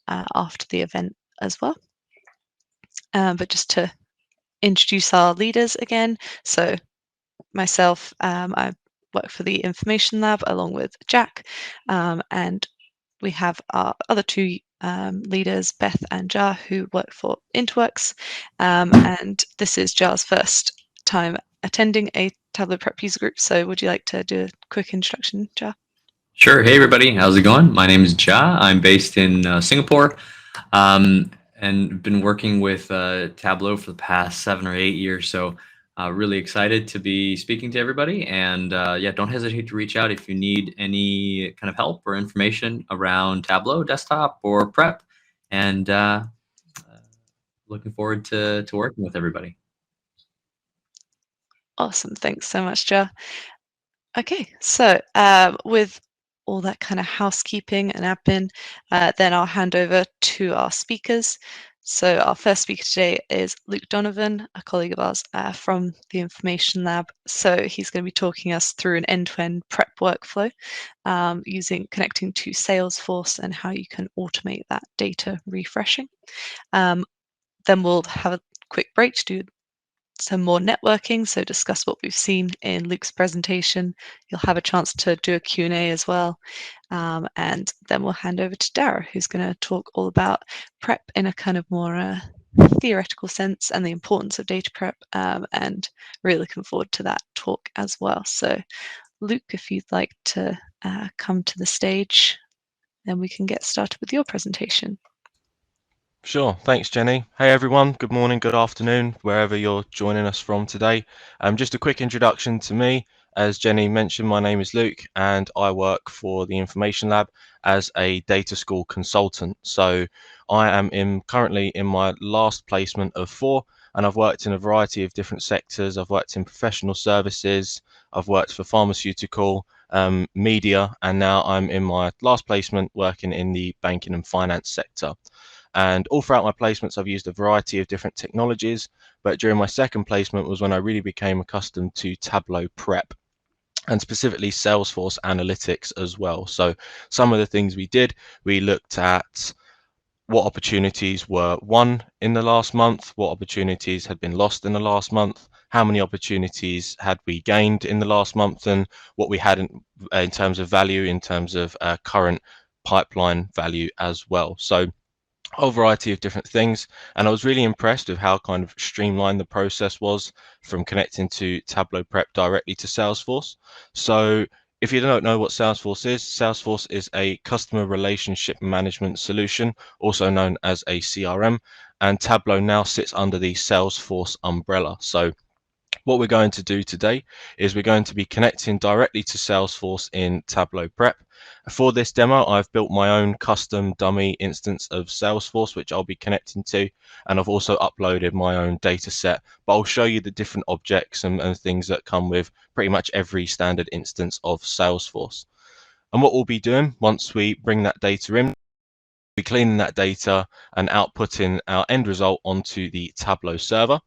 after the event as well. But just to introduce our leaders again, so myself, I work for the Information Lab along with Jack, and we have our other two leaders, Beth and Jar, who work for Interworks, and this is Jar's first time attending a Tableau Prep user group. So would you like to do a quick introduction, Jar? Sure. Hey, everybody. How's it going? My name is Ja. I'm based in Singapore and been working with Tableau for the past 7 or 8 years. So really excited to be speaking to everybody. And yeah, don't hesitate to reach out if you need any kind of help or information around Tableau desktop or prep. And looking forward to working with everybody. Awesome. Thanks so much, Jar. Okay, so with all that kind of housekeeping and admin, then I'll hand over to our speakers. So our first speaker today is Luke Donovan, a colleague of ours from the Information Lab. So he's going to be talking us through an end-to-end prep workflow connecting to Salesforce and how you can automate that data refreshing. Then we'll have a quick break to do some more networking, so discuss what we've seen in Luke's presentation. You'll have a chance to do a Q&A as well. And then we'll hand over to Darragh, who's going to talk all about prep in a kind of more theoretical sense and the importance of data prep, and really looking forward to that talk as well. So Luke, if you'd like to come to the stage, then we can get started with your presentation. Sure, thanks Jenny. Hey everyone, good morning, good afternoon, wherever you're joining us from today. Just a quick introduction to me. As Jenny mentioned, my name is Luke and I work for the Information Lab as a data school consultant. So I am currently in my last placement of 4, and I've worked in a variety of different sectors. I've worked in professional services, I've worked for pharmaceutical, media, and now I'm in my last placement working in the banking and finance sector. And all throughout my placements, I've used a variety of different technologies, but during my second placement was when I really became accustomed to Tableau Prep, and specifically Salesforce Analytics as well. So some of the things we did, we looked at what opportunities were won in the last month, what opportunities had been lost in the last month, how many opportunities had we gained in the last month, and what we had in terms of value, in terms of current pipeline value as well. So a whole variety of different things, and I was really impressed with how kind of streamlined the process was from connecting to Tableau Prep directly to Salesforce. So if you don't know what Salesforce is a customer relationship management solution, also known as a CRM, and Tableau now sits under the Salesforce umbrella. So what we're going to do today is we're going to be connecting directly to Salesforce in Tableau Prep. For this demo, I've built my own custom dummy instance of Salesforce, which I'll be connecting to, and I've also uploaded my own data set, but I'll show you the different objects and things that come with pretty much every standard instance of Salesforce. And what we'll be doing once we bring that data in, we'll be cleaning that data and outputting our end result onto the Tableau server.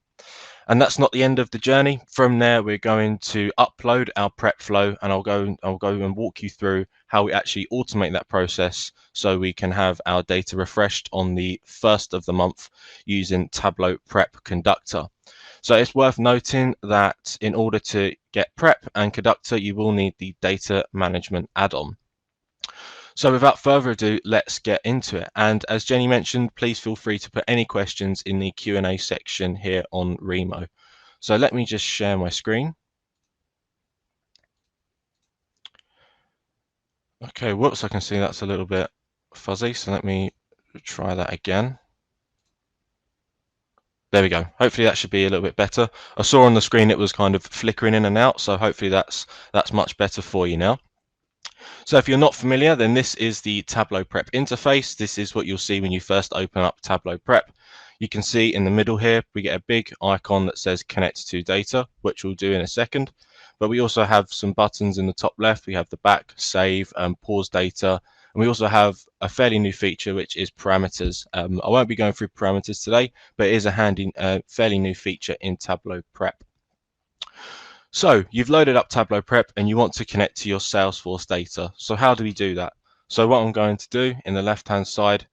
And that's not the end of the journey. From there, we're going to upload our prep flow, and I'll go and walk you through how we actually automate that process so we can have our data refreshed on the 1st of the month using Tableau Prep Conductor. So it's worth noting that in order to get Prep and Conductor, you will need the data management add-on. So without further ado, let's get into it. And as Jenny mentioned, please feel free to put any questions in the Q&A section here on Remo. So let me just share my screen. Okay, whoops, I can see that's a little bit fuzzy. So let me try that again. There we go. Hopefully that should be a little bit better. I saw on the screen it was kind of flickering in and out, so hopefully that's much better for you now. So if you're not familiar, then this is the Tableau Prep interface. This is what you'll see when you first open up Tableau Prep. You can see in the middle here, we get a big icon that says connect to data, which we'll do in a second. But we also have some buttons in the top left. We have the back, save, pause data. And we also have a fairly new feature, which is parameters. I won't be going through parameters today, but it is a handy, fairly new feature in Tableau Prep. So you've loaded up Tableau Prep and you want to connect to your Salesforce data. So how do we do that? So what I'm going to do in the left-hand side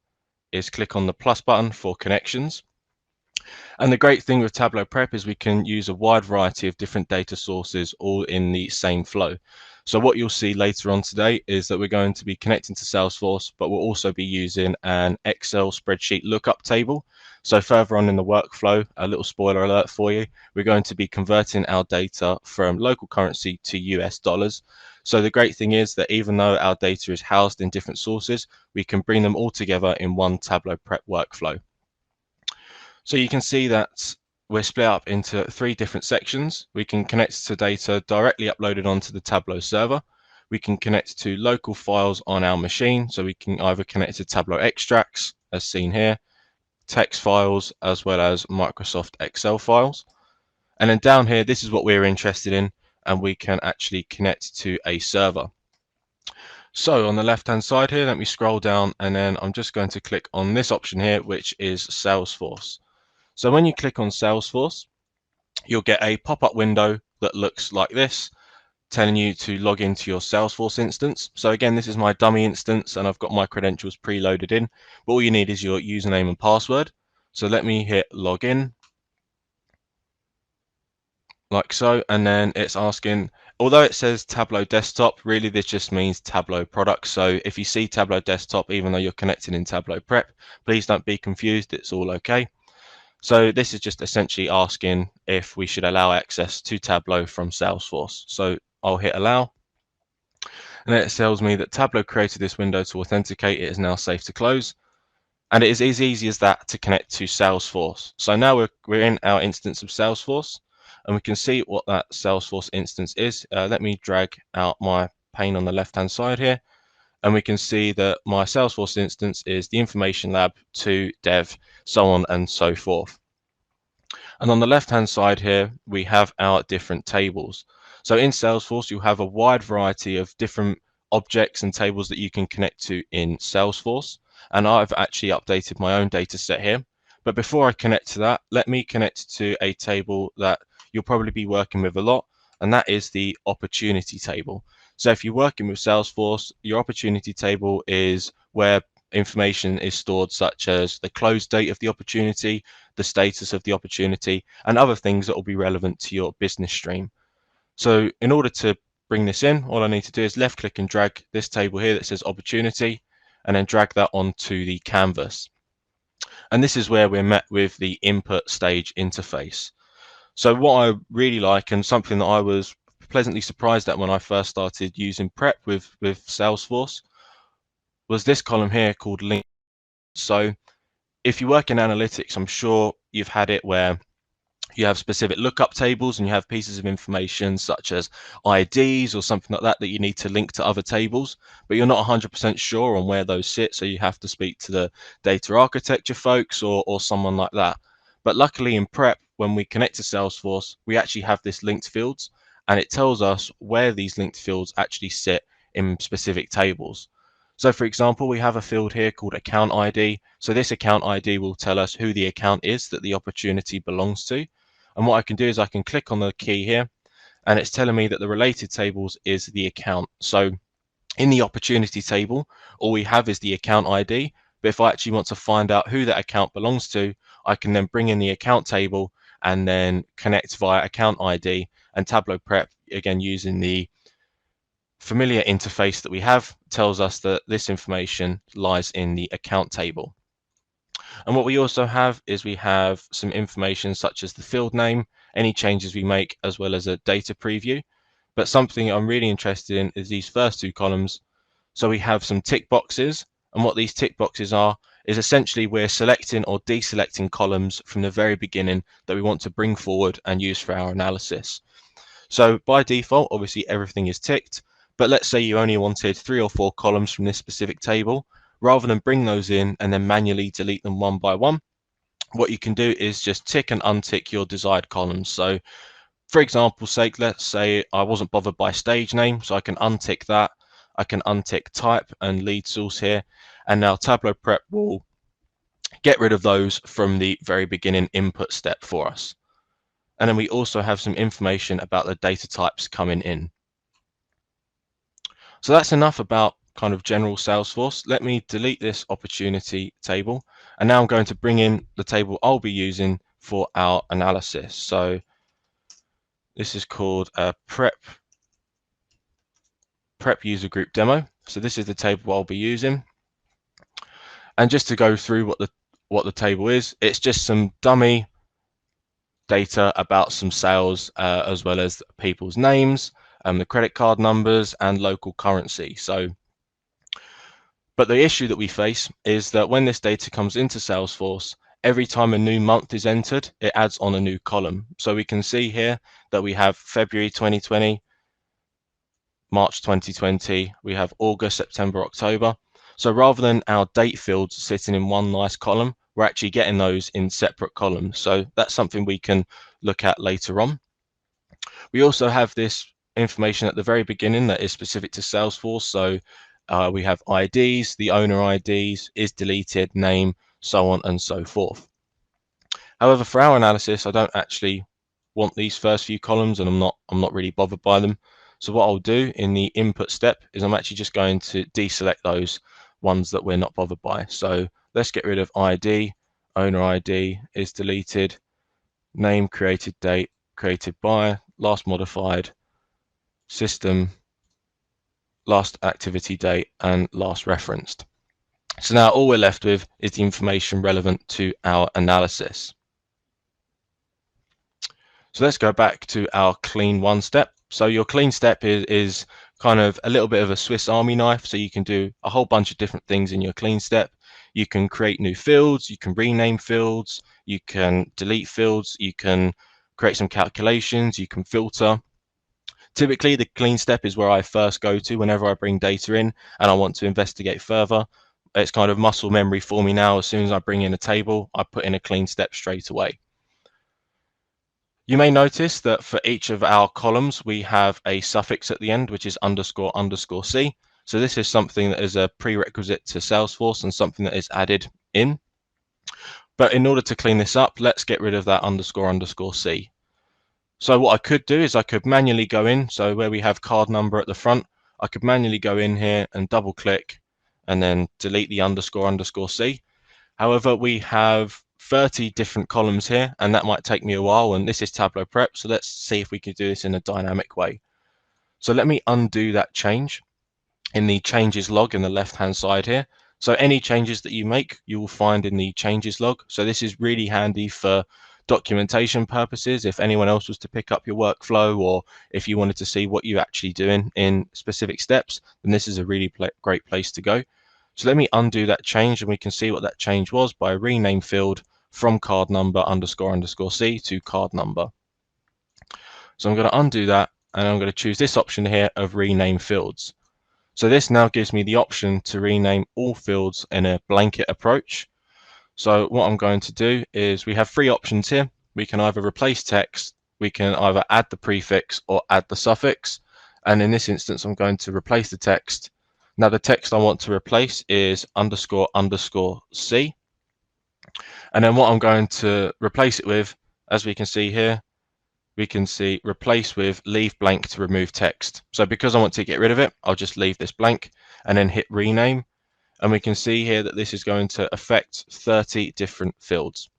is click on the plus button for connections. And the great thing with Tableau Prep is we can use a wide variety of different data sources all in the same flow. So what you'll see later on today is that we're going to be connecting to Salesforce, but we'll also be using an Excel spreadsheet lookup table. So further on in the workflow, a little spoiler alert for you, we're going to be converting our data from local currency to US dollars. So the great thing is that even though our data is housed in different sources, we can bring them all together in one Tableau Prep workflow. So you can see that we're split up into 3 different sections. We can connect to data directly uploaded onto the Tableau server. We can connect to local files on our machine. So we can either connect to Tableau extracts, as seen here, text files, as well as Microsoft Excel files. And then down here, this is what we're interested in, and we can actually connect to a server. So on the left-hand side here, let me scroll down, and then I'm just going to click on this option here, which is Salesforce. So when you click on Salesforce, you'll get a pop-up window that looks like this, telling you to log into your Salesforce instance. So again, this is my dummy instance and I've got my credentials preloaded in, but all you need is your username and password. So let me hit login, like so, and then it's asking, although it says Tableau Desktop, really this just means Tableau Products. So if you see Tableau Desktop, even though you're connected in Tableau Prep, please don't be confused, it's all okay. So this is just essentially asking if we should allow access to Tableau from Salesforce. So I'll hit allow, and then it tells me that Tableau created this window to authenticate. It is now safe to close, and it is as easy as that to connect to Salesforce. So now we're in our instance of Salesforce, and we can see what that Salesforce instance is. Let me drag out my pane on the left-hand side here, and we can see that my Salesforce instance is the information lab, to dev, so on and so forth. And on the left-hand side here, we have our different tables. So in Salesforce, you have a wide variety of different objects and tables that you can connect to in Salesforce. And I've actually updated my own data set here. But before I connect to that, let me connect to a table that you'll probably be working with a lot, and that is the opportunity table. So if you're working with Salesforce, your opportunity table is where information is stored, such as the close date of the opportunity, the status of the opportunity, and other things that will be relevant to your business stream. So in order to bring this in, all I need to do is left click and drag this table here that says opportunity, and then drag that onto the canvas. And this is where we're met with the input stage interface. So what I really like, and something that I was pleasantly surprised at when I first started using Prep with Salesforce, was this column here called link. So if you work in analytics, I'm sure you've had it where you have specific lookup tables and you have pieces of information such as IDs or something like that that you need to link to other tables, but you're not 100% sure on where those sit, so you have to speak to the data architecture folks or someone like that. But luckily in Prep, when we connect to Salesforce, we actually have this linked fields, and it tells us where these linked fields actually sit in specific tables. So for example, we have a field here called account ID. So this account ID will tell us who the account is that the opportunity belongs to. And what I can do is I can click on the key here, and it's telling me that the related tables is the account. So in the opportunity table, all we have is the account ID. But if I actually want to find out who that account belongs to, I can then bring in the account table and then connect via account ID, and Tableau Prep, again using the familiar interface that we have, tells us that this information lies in the account table. And what we also have is we have some information such as the field name, any changes we make, as well as a data preview. But something I'm really interested in is these first 2 columns. So we have some tick boxes, and what these tick boxes are is essentially we're selecting or deselecting columns from the very beginning that we want to bring forward and use for our analysis. So by default, obviously everything is ticked, but let's say you only wanted 3 or 4 columns from this specific table. Rather than bring those in and then manually delete them one by one, what you can do is just tick and untick your desired columns. So for example's sake, let's say I wasn't bothered by stage name, so I can untick that. I can untick type and lead source here, and now Tableau Prep will get rid of those from the very beginning input step for us. And then we also have some information about the data types coming in. So that's enough about kind of general Salesforce. Let me delete this opportunity table, and now I'm going to bring in the table I'll be using for our analysis. So this is called a prep user group demo. So this is the table I'll be using. And just to go through what the table is, it's just some dummy data about some sales, as well as people's names, the credit card numbers, and local currency. But the issue that we face is that when this data comes into Salesforce, every time a new month is entered, it adds on a new column. So we can see here that we have February 2020, March 2020, we have August, September, October. So rather than our date fields sitting in one nice column, we're actually getting those in separate columns. So that's something we can look at later on. We also have this information at the very beginning that is specific to Salesforce. So we have IDs, the owner IDs, is deleted, name, so on and so forth. However, for our analysis, I don't actually want these first few columns, and I'm not really bothered by them. So what I'll do in the input step is I'm actually just going to deselect those ones that we're not bothered by. So let's get rid of ID, owner ID, is deleted, name, created date, created by, last modified, system, last activity date, and last referenced. So now all we're left with is the information relevant to our analysis. So let's go back to our clean one step. So your clean step is kind of a little bit of a Swiss Army knife. So you can do a whole bunch of different things in your clean step. You can create new fields, you can rename fields, you can delete fields, you can create some calculations, you can filter. Typically, the clean step is where I first go to whenever I bring data in and I want to investigate further. It's kind of muscle memory for me now. As soon as I bring in a table, I put in a clean step straight away. You may notice that for each of our columns, we have a suffix at the end, which is __C. So this is something that is a prerequisite to Salesforce and something that is added in. But in order to clean this up, let's get rid of that __C. So what I could do is I could manually go in. So where we have card number at the front, I could manually go in here and double click and then delete the __C. However, we have 30 different columns here, and that might take me a while, and this is Tableau Prep, so let's see if we can do this in a dynamic way. So let me undo that change in the changes log in the left hand side here. So any changes that you make, you will find in the changes log. So this is really handy for documentation purposes. If anyone else was to pick up your workflow, or if you wanted to see what you're actually doing in specific steps, then this is a really great place to go. So let me undo that change, and we can see what that change was by rename field from card number __C to card number. So I'm going to undo that, and I'm going to choose this option here of rename fields. So this now gives me the option to rename all fields in a blanket approach. So what I'm going to do is we have three options here. We can either replace text, we can either add the prefix or add the suffix. And in this instance, I'm going to replace the text. Now the text I want to replace is __C. And then what I'm going to replace it with, as we can see here, we can see replace with leave blank to remove text. So because I want to get rid of it, I'll just leave this blank and then hit rename. And we can see here that this is going to affect 30 different fields.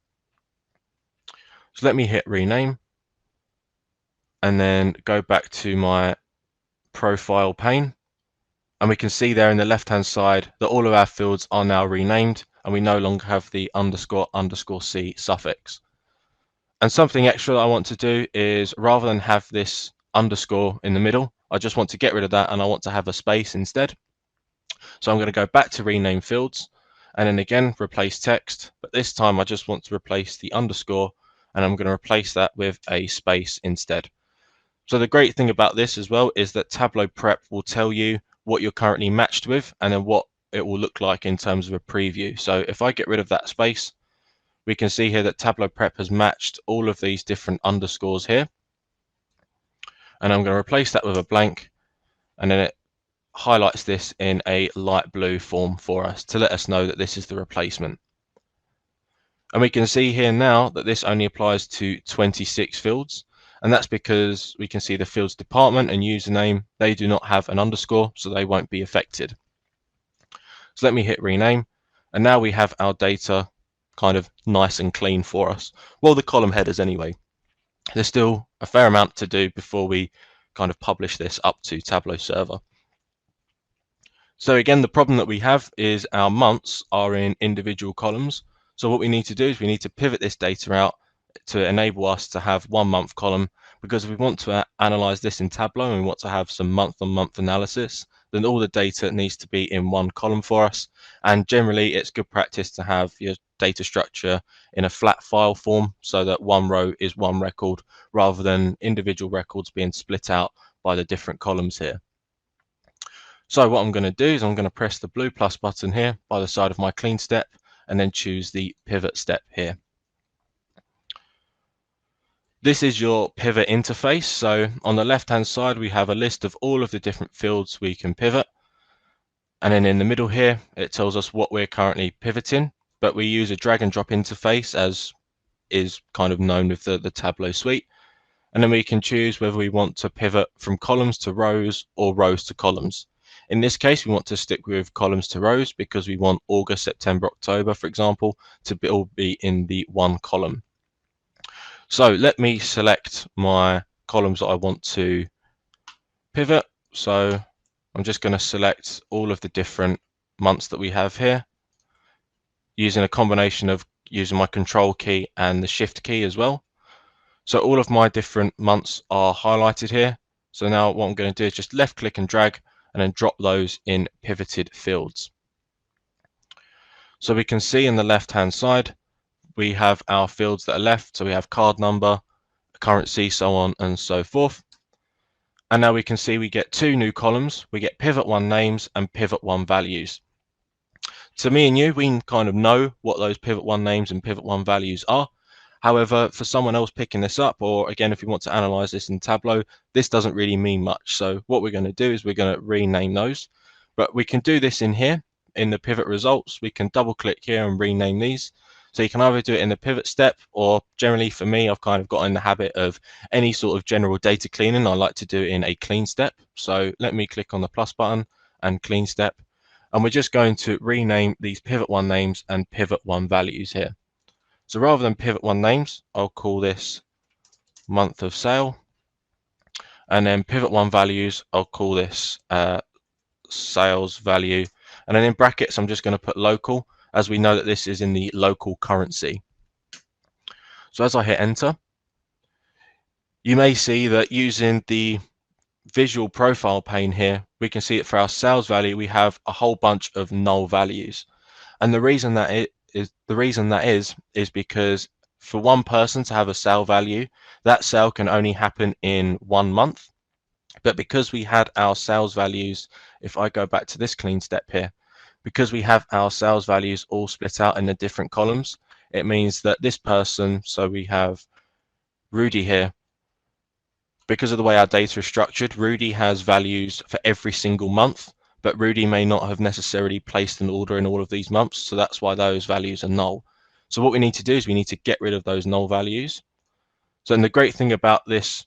So let me hit rename and then go back to my profile pane. And we can see there in the left hand side that all of our fields are now renamed, and we no longer have the __C suffix. And something extra that I want to do is, rather than have this underscore in the middle, I just want to get rid of that and I want to have a space instead. So I'm going to go back to rename fields and then again replace text, but this time I just want to replace the underscore and I'm going to replace that with a space instead. So the great thing about this as well is that Tableau Prep will tell you what you're currently matched with and then what it will look like in terms of a preview. So if I get rid of that space, we can see here that Tableau Prep has matched all of these different underscores here. And I'm going to replace that with a blank, and then it highlights this in a light blue form for us to let us know that this is the replacement. And we can see here now that this only applies to 26 fields. And that's because we can see the fields department and username, they do not have an underscore, so they won't be affected. So let me hit rename, and now we have our data kind of nice and clean for us. Well, the column headers anyway. There's still a fair amount to do before we kind of publish this up to Tableau server. So again, the problem that we have is our months are in individual columns. So what we need to do is we need to pivot this data out to enable us to have 1 month column, because if we want to analyze this in Tableau and we want to have some month-on-month analysis, then all the data needs to be in one column for us. And generally, it's good practice to have your data structure in a flat file form so that one row is one record rather than individual records being split out by the different columns here. So what I'm going to do is I'm going to press the blue plus button here by the side of my clean step and then choose the pivot step here. This is your pivot interface. So on the left hand side we have a list of all of the different fields we can pivot, and then in the middle here it tells us what we're currently pivoting, but we use a drag and drop interface as is kind of known with the Tableau suite. And then we can choose whether we want to pivot from columns to rows or rows to columns. In this case, we want to stick with columns to rows because we want August, September, October, for example, to all be in the one column. So let me select my columns that I want to pivot. So I'm just going to select all of the different months that we have here using a combination of using my control key and the shift key as well. So all of my different months are highlighted here. So now what I'm going to do is just left click and drag and then drop those in pivoted fields. So we can see in the left hand side we have our fields that are left. So we have card number, currency, so on and so forth. And now we can see we get 2 new columns. We get pivot 1 names and pivot 1 values. To me and you, we kind of know what those pivot 1 names and pivot 1 values are. However, for someone else picking this up, or again, if you want to analyze this in Tableau, this doesn't really mean much. So what we're going to do is we're going to rename those, but we can do this in here in the pivot results. We can double click here and rename these. So you can either do it in the pivot step, or generally for me, I've kind of got in the habit of any sort of general data cleaning. I like to do it in a clean step. So let me click on the plus button and clean step. And we're just going to rename these pivot 1 names and pivot 1 values here. So rather than pivot 1 names, I'll call this month of sale. And then pivot 1 values, I'll call this sales value. And then in brackets, I'm just going to put local, as we know that this is in the local currency. So as I hit enter, you may see that using the visual profile pane here, we can see that for our sales value, we have a whole bunch of null values. And the reason that is because for one person to have a sale value, that sale can only happen in 1 month. But because we had our sales values, if I go back to this clean step here, because we have our sales values all split out in the different columns, it means that this person, so we have Rudy here, because of the way our data is structured, Rudy has values for every single month, but Rudy may not have necessarily placed an order in all of these months, so that's why those values are null. So what we need to do is we need to get rid of those null values. So and the great thing about this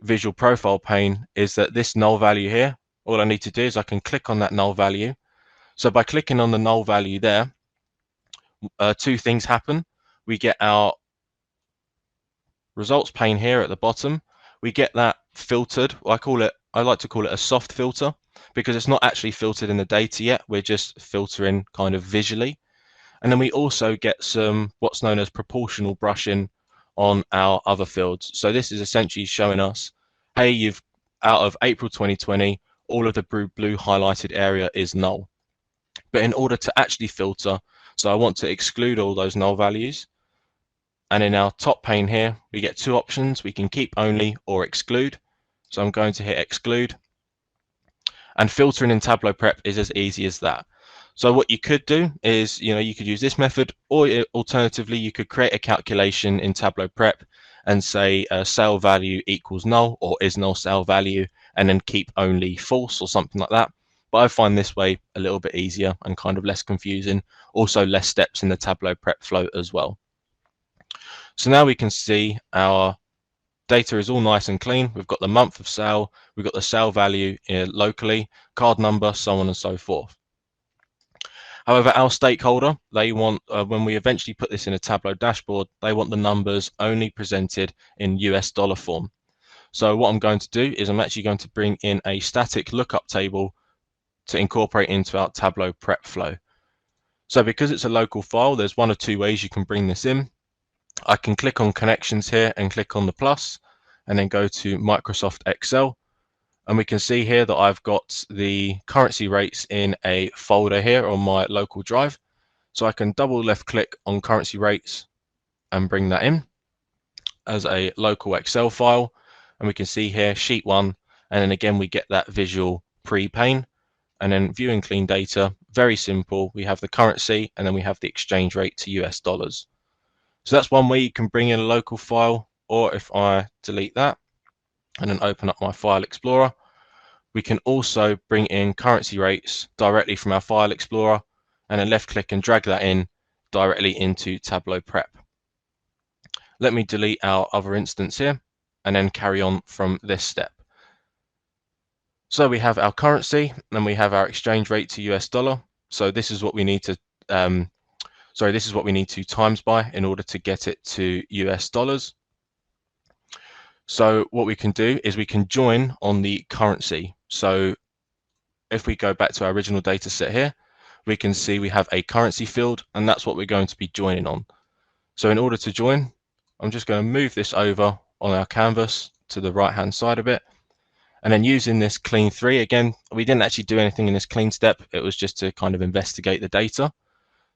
visual profile pane is that this null value here, all I need to do is I can click on that null value. So by clicking on the null value there, 2 things happen. We get our results pane here at the bottom. We get that filtered. I like to call it a soft filter, because it's not actually filtered in the data yet. We're just filtering kind of visually. And then we also get some what's known as proportional brushing on our other fields. So this is essentially showing us, hey, you've out of April 2020, all of the blue highlighted area is null. But in order to actually filter, so I want to exclude all those null values. And in our top pane here, we get 2 options. We can keep only or exclude. So I'm going to hit exclude. And filtering in Tableau Prep is as easy as that. So what you could do is, you could use this method, or alternatively, you could create a calculation in Tableau Prep and say sale value equals null or is null sale value, and then keep only false or something like that. But I find this way a little bit easier and kind of less confusing. Also less steps in the Tableau Prep flow as well. So now we can see our data is all nice and clean. We've got the month of sale, we've got the sale value locally, card number, so on and so forth. However, our stakeholder, they want, when we eventually put this in a Tableau dashboard, they want the numbers only presented in US dollar form. So what I'm going to do is I'm actually going to bring in a static lookup table to incorporate into our Tableau prep flow. So because it's a local file, there's one of two ways you can bring this in. I can click on connections here and click on the plus and then go to Microsoft Excel. And we can see here that I've got the currency rates in a folder here on my local drive. So I can double left click on currency rates and bring that in as a local Excel file. And we can see here sheet 1, and then again we get that visual pre-pane. And then viewing clean data, very simple. We have the currency and then we have the exchange rate to US dollars. So that's one way you can bring in a local file. Or if I delete that and then open up my file explorer, we can also bring in currency rates directly from our file explorer and then left click and drag that in directly into Tableau Prep. Let me delete our other instance here and then carry on from this step. So we have our currency and we have our exchange rate to US dollar. So this is what we need to this is what we need to times by in order to get it to US dollars. So what we can do is we can join on the currency. So if we go back to our original data set here, we can see we have a currency field, and that's what we're going to be joining on. So in order to join, I'm just going to move this over on our canvas to the right hand side a bit. And then using this clean 3, again, we didn't actually do anything in this clean step. It was just to kind of investigate the data.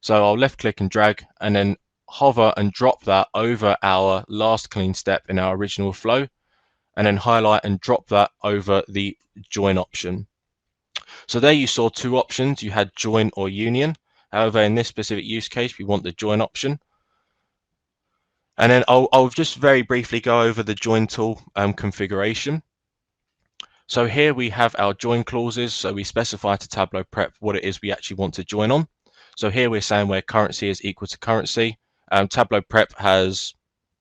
So I'll left click and drag and then hover and drop that over our last clean step in our original flow, and then highlight and drop that over the join option. So there you saw two options. You had join or union. However, in this specific use case, we want the join option. And then I'll just very briefly go over the join tool configuration. So here we have our join clauses. So we specify to Tableau Prep what it is we actually want to join on. So here we're saying where currency is equal to currency. Tableau Prep has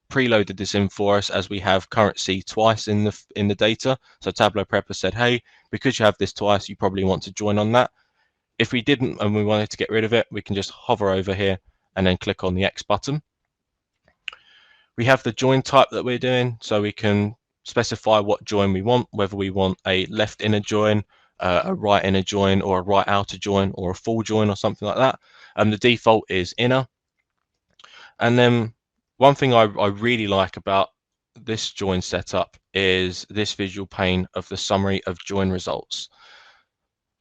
preloaded this in for us as we have currency twice in the data. So Tableau Prep has said, hey, because you have this twice, you probably want to join on that. If we didn't and we wanted to get rid of it, we can just hover over here and then click on the X button. We have the join type that we're doing, so we can specify what join we want, whether we want a left inner join, a right inner join, or a right outer join, or a full join, or something like that. The default is inner. And then one thing I really like about this join setup is this visual pane of the summary of join results.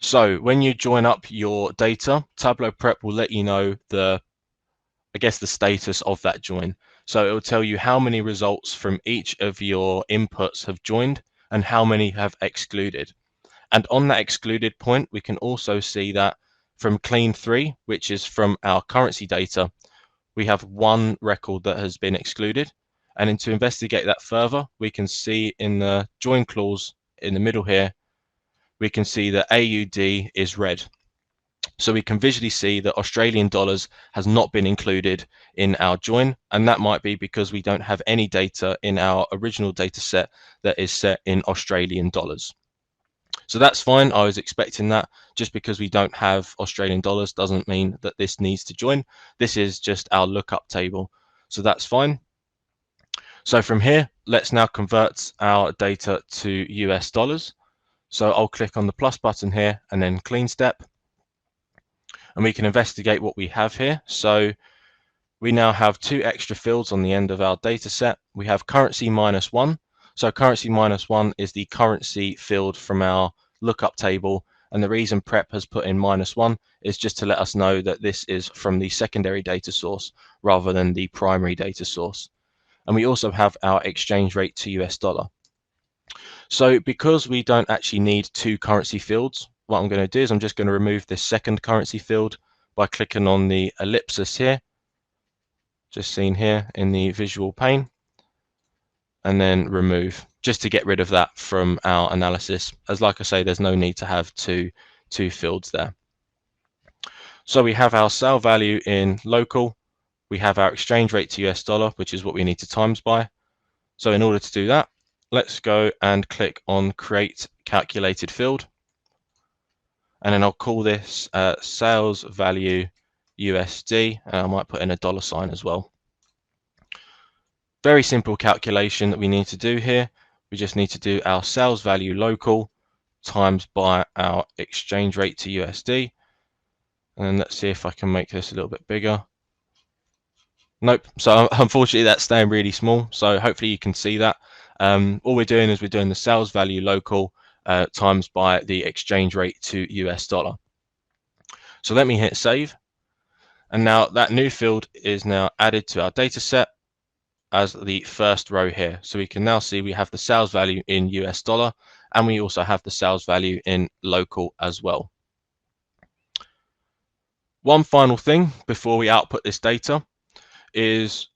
So when you join up your data, Tableau Prep will let you know the status of that join. So it will tell you how many results from each of your inputs have joined and how many have excluded. And on that excluded point, we can also see that from clean 3, which is from our currency data, we have one record that has been excluded. And then to investigate that further, we can see in the join clause in the middle here, we can see that AUD is red. So we can visually see that Australian dollars has not been included in our join, and that might be because we don't have any data in our original data set that is set in Australian dollars. So that's fine. I was expecting that. Just because we don't have Australian dollars doesn't mean that this needs to join. This is just our lookup table. So that's fine. So from here, let's now convert our data to US dollars. So I'll click on the plus button here and then clean step. And we can investigate what we have here. So we now have two extra fields on the end of our data set. We have currency -1. So currency -1 is the currency field from our lookup table. And the reason Prep has put in -1 is just to let us know that this is from the secondary data source rather than the primary data source. And we also have our exchange rate to US dollar. So because we don't actually need two currency fields, what I'm going to do is I'm just going to remove this second currency field by clicking on the ellipsis here, just seen here in the visual pane, and then remove, just to get rid of that from our analysis. As like I say, there's no need to have two fields there. So we have our sale value in local, we have our exchange rate to US dollar, which is what we need to times by. So in order to do that, let's go and click on create calculated field. and then I'll call this sales value USD, and I might put in a $ as well. Very simple calculation that we need to do here. We just need to do our sales value local times by our exchange rate to USD. And then let's see if I can make this a little bit bigger. Nope. So unfortunately, that's staying really small. So hopefully you can see that. All we're doing is we're doing the sales value local times by the exchange rate to US dollar. So let me hit save. And now that new field is now added to our data set as the first row here. So we can now see we have the sales value in US dollar, and we also have the sales value in local as well. One final thing before we output this data is,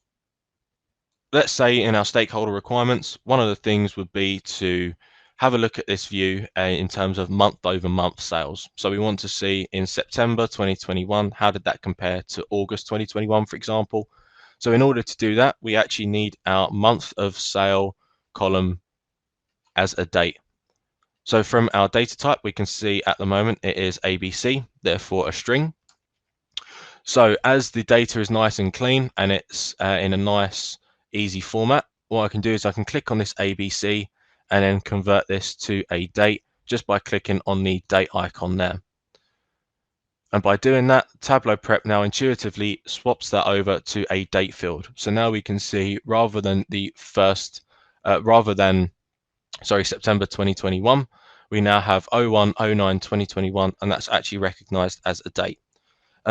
let's say in our stakeholder requirements, one of the things would be to have a look at this view in terms of month-over-month sales. So we want to see in September 2021, how did that compare to August 2021, for example. So in order to do that, we actually need our month of sale column as a date. So from our data type, we can see at the moment it is ABC, therefore a string. So as the data is nice and clean and it's in a nice, easy format, what I can do is I can click on this ABC and then convert this to a date just by clicking on the date icon there. And by doing that, Tableau Prep now intuitively swaps that over to a date field. So now we can see rather than September 2021, we now have 01/09/2021, and that's actually recognized as a date.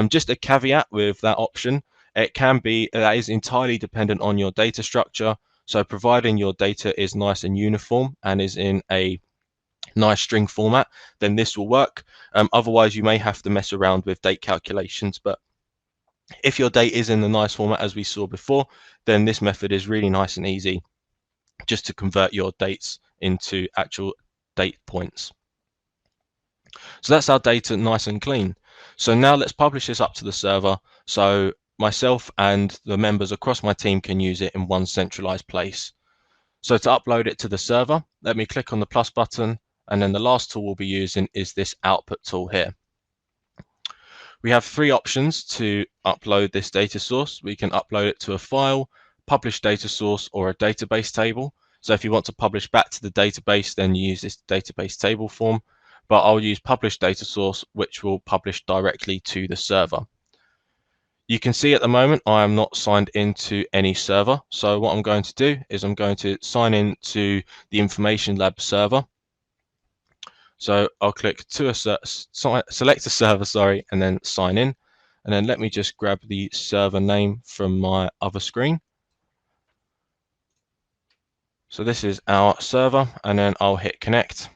Just a caveat with that option, that is entirely dependent on your data structure. So providing your data is nice and uniform and is in a nice string format, then this will work. Otherwise, you may have to mess around with date calculations. But if your date is in the nice format as we saw before, then this method is really nice and easy just to convert your dates into actual date points. So that's our data nice and clean. So now let's publish this up to the server so myself and the members across my team can use it in one centralized place. So to upload it to the server, let me click on the plus button, and then the last tool we'll be using is this output tool here. We have three options to upload this data source. We can upload it to a file, publish data source, or a database table. So if you want to publish back to the database, then you use this database table form. But I'll use publish data source, which will publish directly to the server. You can see at the moment I am not signed into any server. So what I'm going to do is I'm going to sign in to the Information Lab server. So I'll click to select a server, and then sign in. And then let me just grab the server name from my other screen. So this is our server, and then I'll hit connect.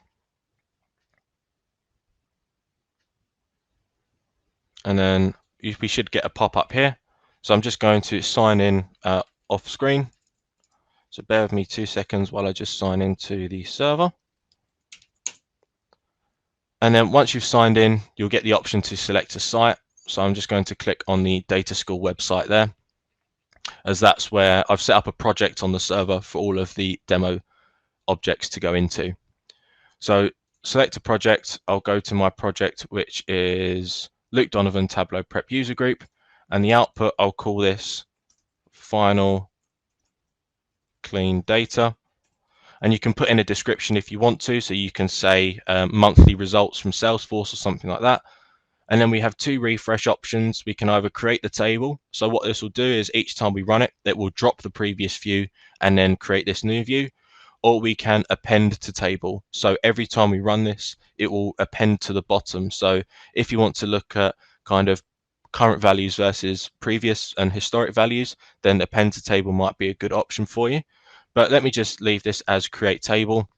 And then we should get a pop-up here. So I'm just going to sign in off screen. So bear with me 2 seconds while I just sign into the server. And then once you've signed in, you'll get the option to select a site. So I'm just going to click on the Data School website there, as that's where I've set up a project on the server for all of the demo objects to go into. So select a project. I'll go to my project, which is Luke Donovan Tableau Prep User Group, and the output, I'll call this final clean data. And you can put in a description if you want to, so you can say monthly results from Salesforce or something like that. And then we have two refresh options. We can either create the table. So what this will do is each time we run it, it will drop the previous view and then create this new view. Or we can append to table. So every time we run this, it will append to the bottom. So if you want to look at kind of current values versus previous and historic values, then append to table might be a good option for you. But let me just leave this as create table.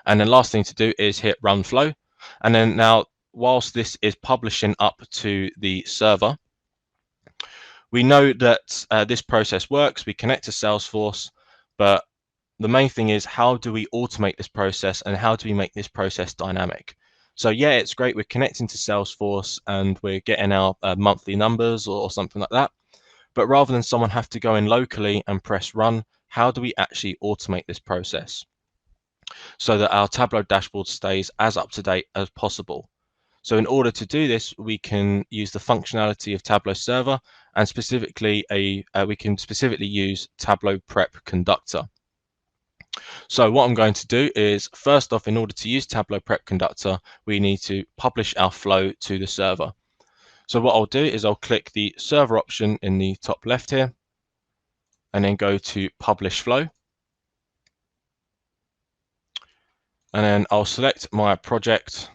And then last thing to do is hit run flow. And then now, whilst this is publishing up to the server, we know that this process works. We connect to Salesforce, but the main thing is, how do we automate this process and how do we make this process dynamic? So yeah, it's great. We're connecting to Salesforce and we're getting our monthly numbers or something like that. But rather than someone have to go in locally and press run, how do we actually automate this process so that our Tableau dashboard stays as up to date as possible? So in order to do this, we can use the functionality of Tableau Server, and specifically we can specifically use Tableau Prep Conductor. So what I'm going to do is, first off, in order to use Tableau Prep Conductor, we need to publish our flow to the server. So what I'll do is I'll click the server option in the top left here, and then go to Publish Flow. And then I'll select my project,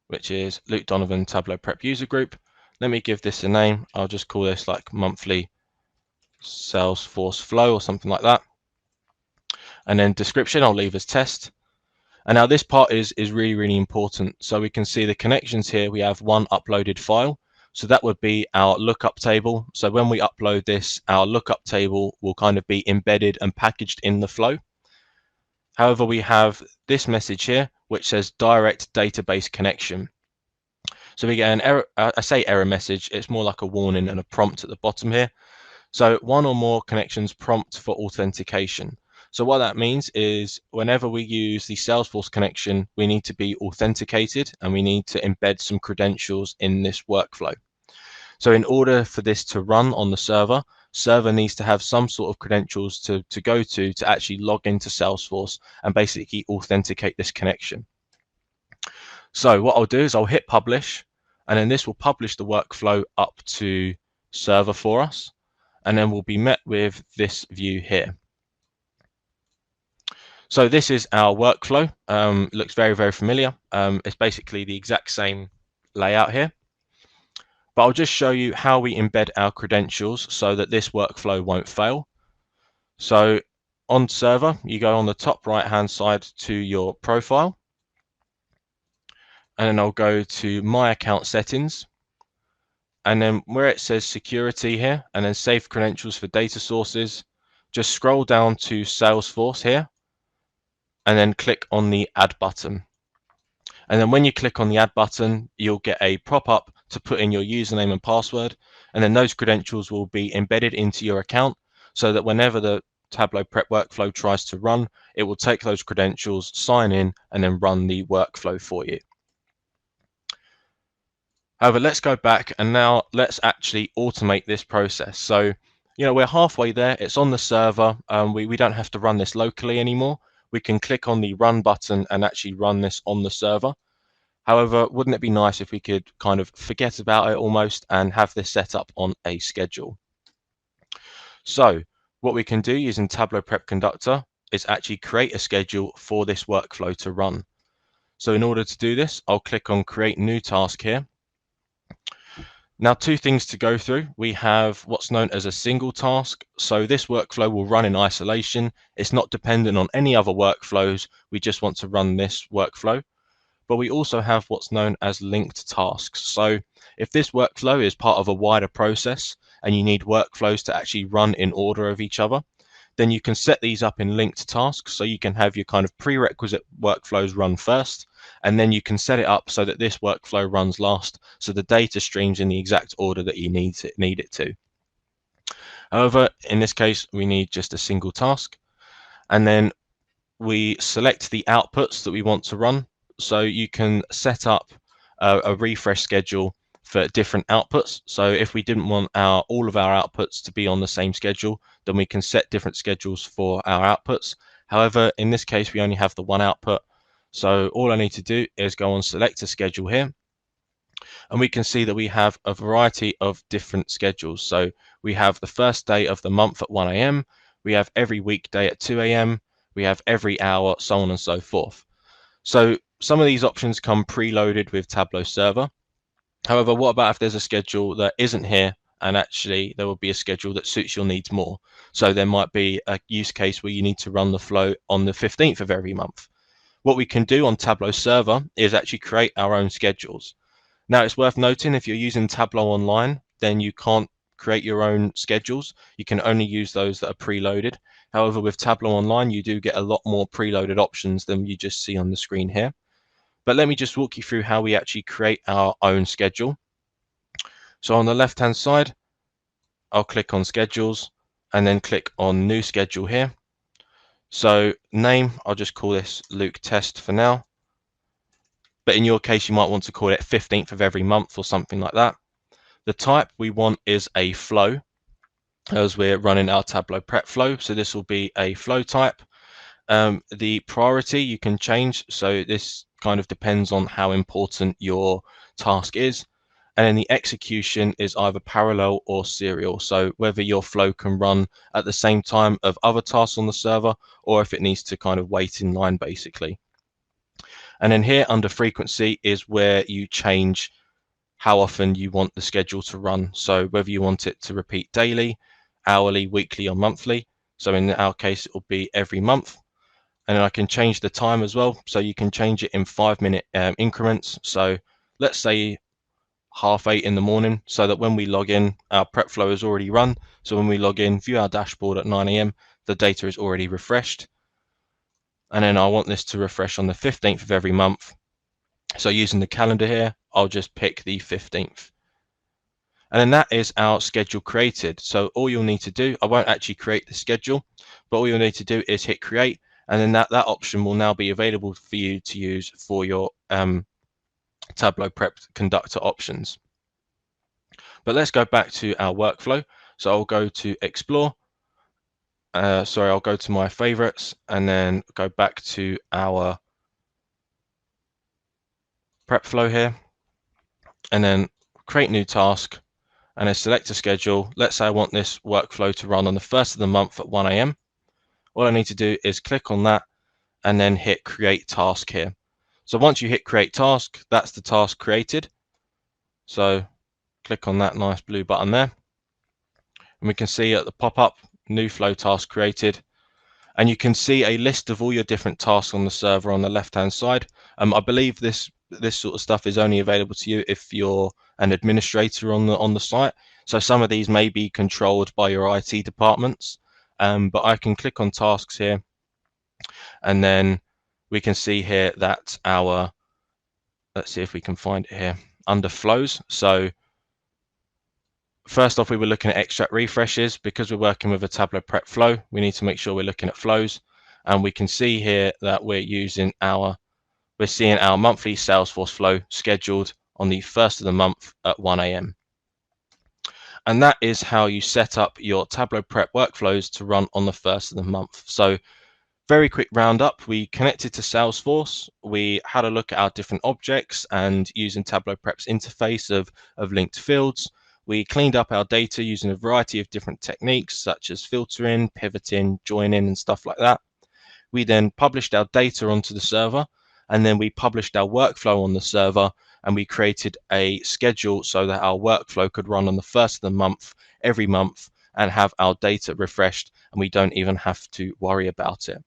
which is Luke Donovan Tableau Prep User Group. Let me give this a name. I'll just call this like monthly Salesforce flow or something like that. And then description, I'll leave as test. And now this part is really important. So we can see the connections here. We have one uploaded file. So that would be our lookup table. So when we upload this, our lookup table will kind of be embedded and packaged in the flow. However, we have this message here, which says direct database connection. So we get an error, I say error message, it's more like a warning and a prompt at the bottom here. So one or more connections prompt for authentication. So what that means is whenever we use the Salesforce connection, we need to be authenticated and we need to embed some credentials in this workflow. So in order for this to run on the server needs to have some sort of credentials to go to actually log into Salesforce and basically authenticate this connection. So what I'll do is I'll hit publish, and then this will publish the workflow up to server for us, and then we'll be met with this view here. So this is our workflow. Looks very familiar. It's basically the exact same layout here. But I'll just show you how we embed our credentials so that this workflow won't fail. So on server, you go on the top right hand side to your profile, and then I'll go to my account settings, and then where it says security here and then save credentials for data sources, just scroll down to Salesforce here and then click on the add button. And then when you click on the add button, you'll get a pop-up to put in your username and password, and then those credentials will be embedded into your account so that whenever the Tableau Prep workflow tries to run, it will take those credentials, sign in, and then run the workflow for you. However, let's go back and now let's actually automate this process. So, we're halfway there. It's on the server. We don't have to run this locally anymore. We can click on the run button and actually run this on the server. However, wouldn't it be nice if we could kind of forget about it almost and have this set up on a schedule? So what we can do using Tableau Prep Conductor is actually create a schedule for this workflow to run. So in order to do this, I'll click on Create New Task here. Now, two things to go through. We have what's known as a single task. So this workflow will run in isolation. It's not dependent on any other workflows. We just want to run this workflow. But we also have what's known as linked tasks. So if this workflow is part of a wider process and you need workflows to actually run in order of each other, then you can set these up in linked tasks. So you can have your kind of prerequisite workflows run first, and then you can set it up so that this workflow runs last, so the data streams in the exact order that you need it to. However, in this case, we need just a single task, and then we select the outputs that we want to run. So you can set up a refresh schedule for different outputs. So if we didn't want all of our outputs to be on the same schedule, then we can set different schedules for our outputs. However, in this case, we only have the one output. So all I need to do is go on select a schedule here, and we can see that we have a variety of different schedules. So we have the first day of the month at 1 AM, we have every weekday at 2 AM, we have every hour, so on and so forth. So some of these options come preloaded with Tableau Server. However, what about if there's a schedule that isn't here, and actually there will be a schedule that suits your needs more? So there might be a use case where you need to run the flow on the 15th of every month. What we can do on Tableau Server is actually create our own schedules. Now, it's worth noting, if you're using Tableau Online, then you can't create your own schedules. You can only use those that are preloaded. However, with Tableau Online, you do get a lot more preloaded options than you just see on the screen here. But let me just walk you through how we actually create our own schedule. So on the left-hand side, I'll click on Schedules and then click on New Schedule here. So name, I'll just call this Luke Test for now. but in your case, you might want to call it 15th of every month or something like that. The type we want is a flow, as we're running our Tableau prep flow. So this will be a flow type. The priority you can change. So this kind of depends on how important your task is. And then the execution is either parallel or serial. So whether your flow can run at the same time of other tasks on the server, or if it needs to kind of wait in line, basically. And then here under frequency is where you change how often you want the schedule to run. So whether you want it to repeat daily, hourly, weekly, or monthly. So in our case, it will be every month. And then I can change the time as well. So you can change it in 5-minute increments. So let's say 8:30 in the morning, so that when we log in, our prep flow is already run. So when we log in, view our dashboard at 9 a.m., the data is already refreshed. And then I want this to refresh on the 15th of every month. So using the calendar here, I'll just pick the 15th. And then that is our schedule created. So all you'll need to do, I won't actually create the schedule, but all you'll need to do is hit create. And then that option will now be available for you to use for your Tableau Prep Conductor options. But let's go back to our workflow. So I'll go to Explore. I'll go to my favorites and then go back to our prep flow here. And then create new task and then select a schedule. Let's say I want this workflow to run on the 1st of the month at 1 a.m. All I need to do is click on that and then hit create task here. So once you hit create task, that's the task created. So click on that nice blue button there. And we can see at the pop-up, new flow task created. And you can see a list of all your different tasks on the server on the left-hand side. I believe this sort of stuff is only available to you if you're an administrator on the site. So some of these may be controlled by your IT departments. But I can click on tasks here, and then we can see here that our, let's see if we can find it here, under flows. So first off, we were looking at extract refreshes. Because we're working with a Tableau prep flow, we need to make sure we're looking at flows. And we can see here that we're seeing our monthly Salesforce flow scheduled on the 1st of the month at 1 a.m. And that is how you set up your Tableau prep workflows to run on the 1st of the month. So very quick roundup. We connected to Salesforce. We had a look at our different objects and using Tableau Prep's interface of linked fields. We cleaned up our data using a variety of different techniques such as filtering, pivoting, joining, and stuff like that. We then published our data onto the server, and then we published our workflow on the server, and we created a schedule so that our workflow could run on the 1st of the month, every month, and have our data refreshed, and we don't even have to worry about it.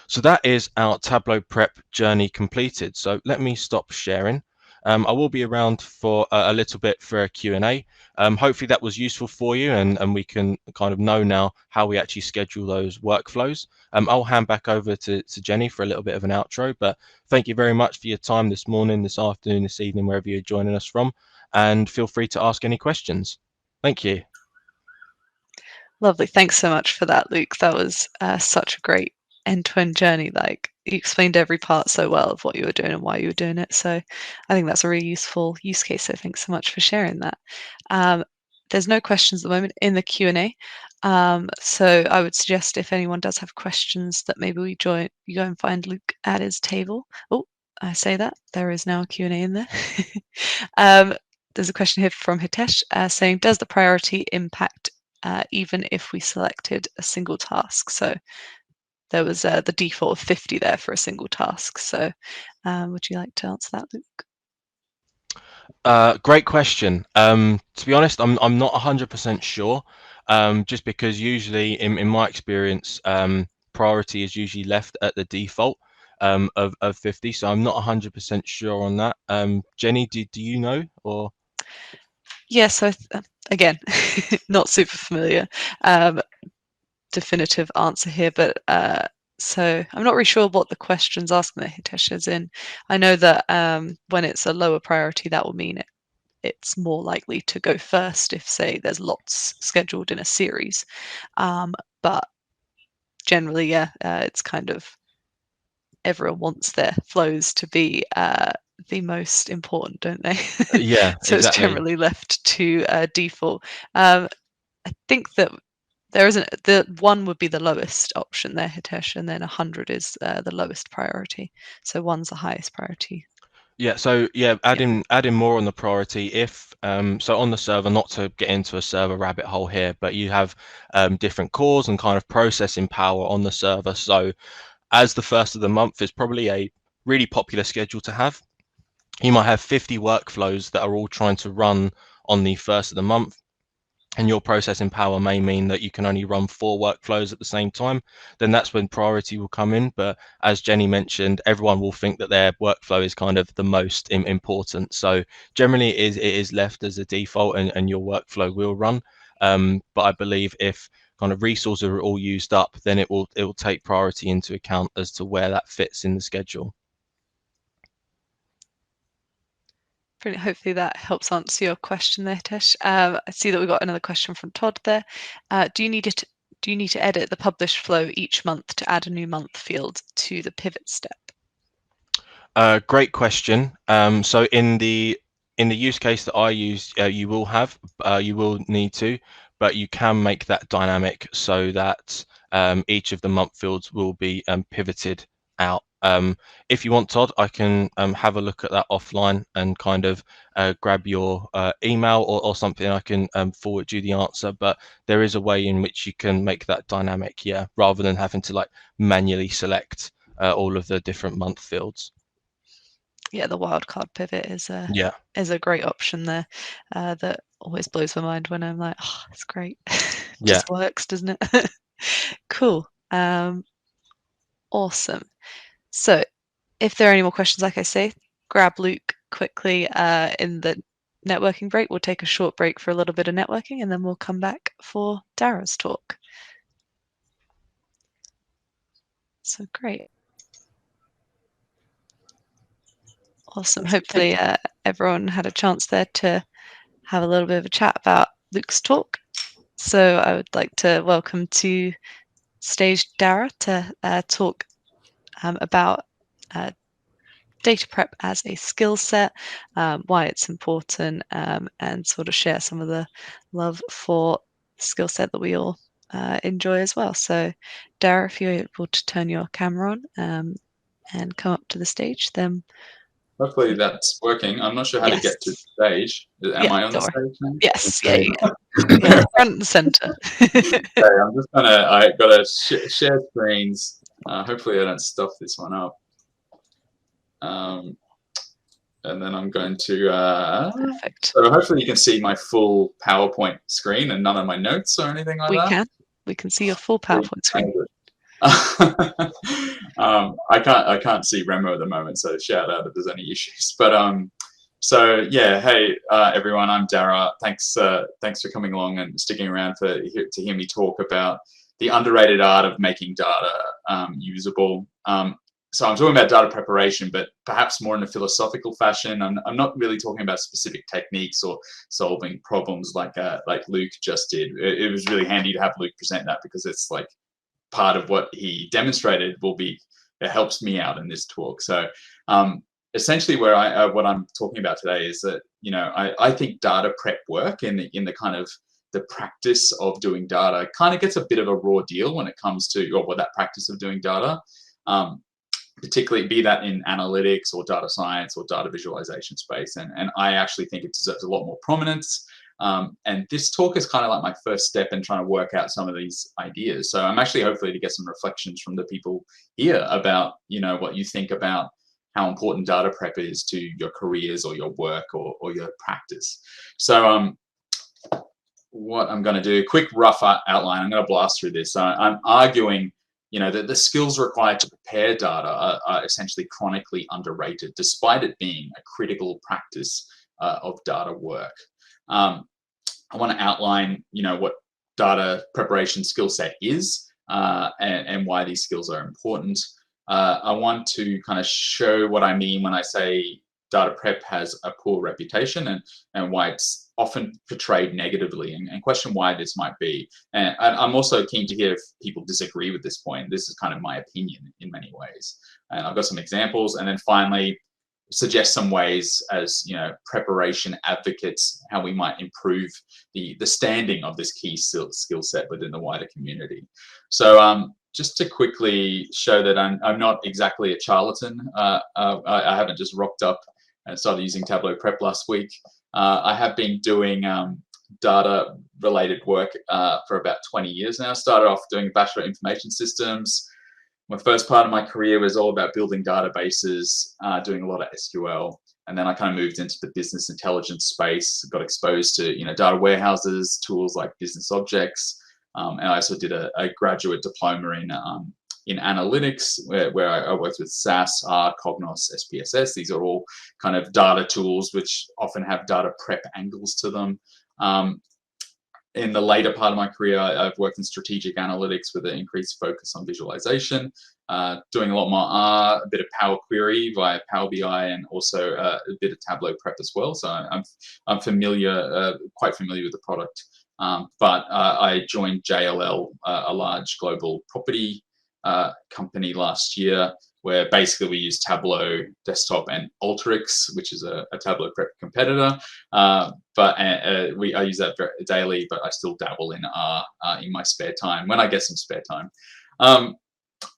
So that is our Tableau prep journey completed. So let me stop sharing. I will be around for a little bit for a Q&A. Hopefully that was useful for you, and we can kind of know now how we actually schedule those workflows. I'll hand back over to Jenny for a little bit of an outro, but thank you very much for your time this morning, this afternoon, this evening, wherever you're joining us from, and feel free to ask any questions. Thank you. Lovely. Thanks so much for that, Luke. That was such a great end-to-end journey. Like, you explained every part so well of what you were doing and why you were doing it. So I think that's a really useful use case. So thanks so much for sharing that. There's no questions at the moment in the Q&A. So I would suggest if anyone does have questions that maybe you go and find Luke at his table. Oh, I say that. There is now a Q&A in there. There's a question here from Hitesh saying, does the priority impact even if we selected a single task? So there was the default of 50 there for a single task. So would you like to answer that, Luke? Great question. To be honest, I'm not 100% sure, just because usually in my experience, priority is usually left at the default of 50. So I'm not 100% sure on that. Jenny, do you know, or? Yeah, so again, not super familiar. Definitive answer here, but so I'm not really sure what the question's asking there, Hitesh, is in. I know that when it's a lower priority, that will mean it's more likely to go first if, say, there's lots scheduled in a series. But generally, yeah, it's kind of everyone wants their flows to be the most important, don't they? Yeah, So it's exactly. generally left to default. I think that there isn't, the 1 would be the lowest option there, Hitesh, and then 100 is the lowest priority. So 1's the highest priority. Yeah, so yeah, adding more on the priority if so on the server, not to get into a server rabbit hole here, but you have different cores and kind of processing power on the server. So as the first of the month is probably a really popular schedule to have. You might have 50 workflows that are all trying to run on the first of the month, and your processing power may mean that you can only run 4 workflows at the same time. Then that's when priority will come in. But as Jenny mentioned, everyone will think that their workflow is kind of the most important. So generally it is left as a default, and your workflow will run. But I believe if kind of resources are all used up, then it will take priority into account as to where that fits in the schedule. Brilliant. Hopefully that helps answer your question there, Hitesh. I see that we've got another question from Todd there. Do you need to edit the publish flow each month to add a new month field to the pivot step? Great question. So in the use case that I use, you will need to, but you can make that dynamic so that each of the month fields will be pivoted out. If you want, Todd, I can have a look at that offline and kind of grab your email or something. I can forward you the answer, but there is a way in which you can make that dynamic, yeah, rather than having to like manually select all of the different month fields. Yeah, the wildcard pivot is Yeah. a great option there. That always blows my mind when I'm like, oh, it's great. Yeah. Just works, doesn't it? Cool. Awesome. So if there are any more questions, like I say, grab Luke quickly in the networking break. We'll take a short break for a little bit of networking, and then we'll come back for Darragh's talk. So great. Awesome. Hopefully everyone had a chance there to have a little bit of a chat about Luke's talk. So I would like to welcome to stage Darragh to talk about data prep as a skill set, why it's important, and sort of share some of the love for the skill set that we all enjoy as well. So Darragh, if you're able to turn your camera on and come up to the stage, then hopefully that's working. I'm not sure how to get to the stage. Am I on the stage now? Yes, Okay. yeah, front and center. Okay, I'm just I gotta share screens. Hopefully I don't stuff this one up. And then I'm going to, Perfect. so hopefully you can see my full PowerPoint screen and none of my notes or anything like that. We can see your full PowerPoint screen. I can't see Remo at the moment, so shout out if there's any issues. But so yeah, hey everyone, I'm Darragh. Thanks for coming along and sticking around to hear me talk about the underrated art of making data usable. So I'm talking about data preparation, but perhaps more in a philosophical fashion. I'm not really talking about specific techniques or solving problems like Luke just did. It was really handy to have Luke present that, because it's like part of what he demonstrated it helps me out in this talk. So essentially what I'm talking about today is that, I think data prep work in the kind of the practice of doing data kind of gets a bit of a raw deal when it comes to, that practice of doing data, particularly be that in analytics or data science or data visualization space. And I actually think it deserves a lot more prominence. And this talk is kind of like my first step in trying to work out some of these ideas. So I'm actually hopefully to get some reflections from the people here about, what you think about how important data prep is to your careers or your work or your practice. So what I'm going to do, quick rough outline, I'm going to blast through this. I'm arguing, that the skills required to prepare data are essentially chronically underrated, despite it being a critical practice of data work. I want to outline, what data preparation skill set is and why these skills are important. I want to kind of show what I mean when I say data prep has a poor reputation and why it's often portrayed negatively, and question why this might be. And I'm also keen to hear if people disagree with this point. This is kind of my opinion in many ways. And I've got some examples, and then finally suggest some ways as preparation advocates how we might improve the standing of this key skill set within the wider community. So just to quickly show that I'm not exactly a charlatan, I haven't just rocked up and started using Tableau Prep last week. I have been doing data related work for about 20 years now. Started off doing a Bachelor of Information Systems. My first part of my career was all about building databases, doing a lot of SQL. And then I kind of moved into the business intelligence space, got exposed to data warehouses, tools like business objects. And I also did a graduate diploma in analytics, where I worked with SAS, R, Cognos, SPSS. These are all kind of data tools which often have data prep angles to them. In the later part of my career, I've worked in strategic analytics with an increased focus on visualization, doing a lot more R, a bit of Power Query via Power BI, and also a bit of Tableau Prep as well. So I'm familiar, quite familiar with the product. But I joined JLL, a large global property company last year, where basically we use Tableau Desktop and Alteryx, which is a Tableau Prep competitor. But I use that daily, but I still dabble in R in my spare time, when I get some spare time.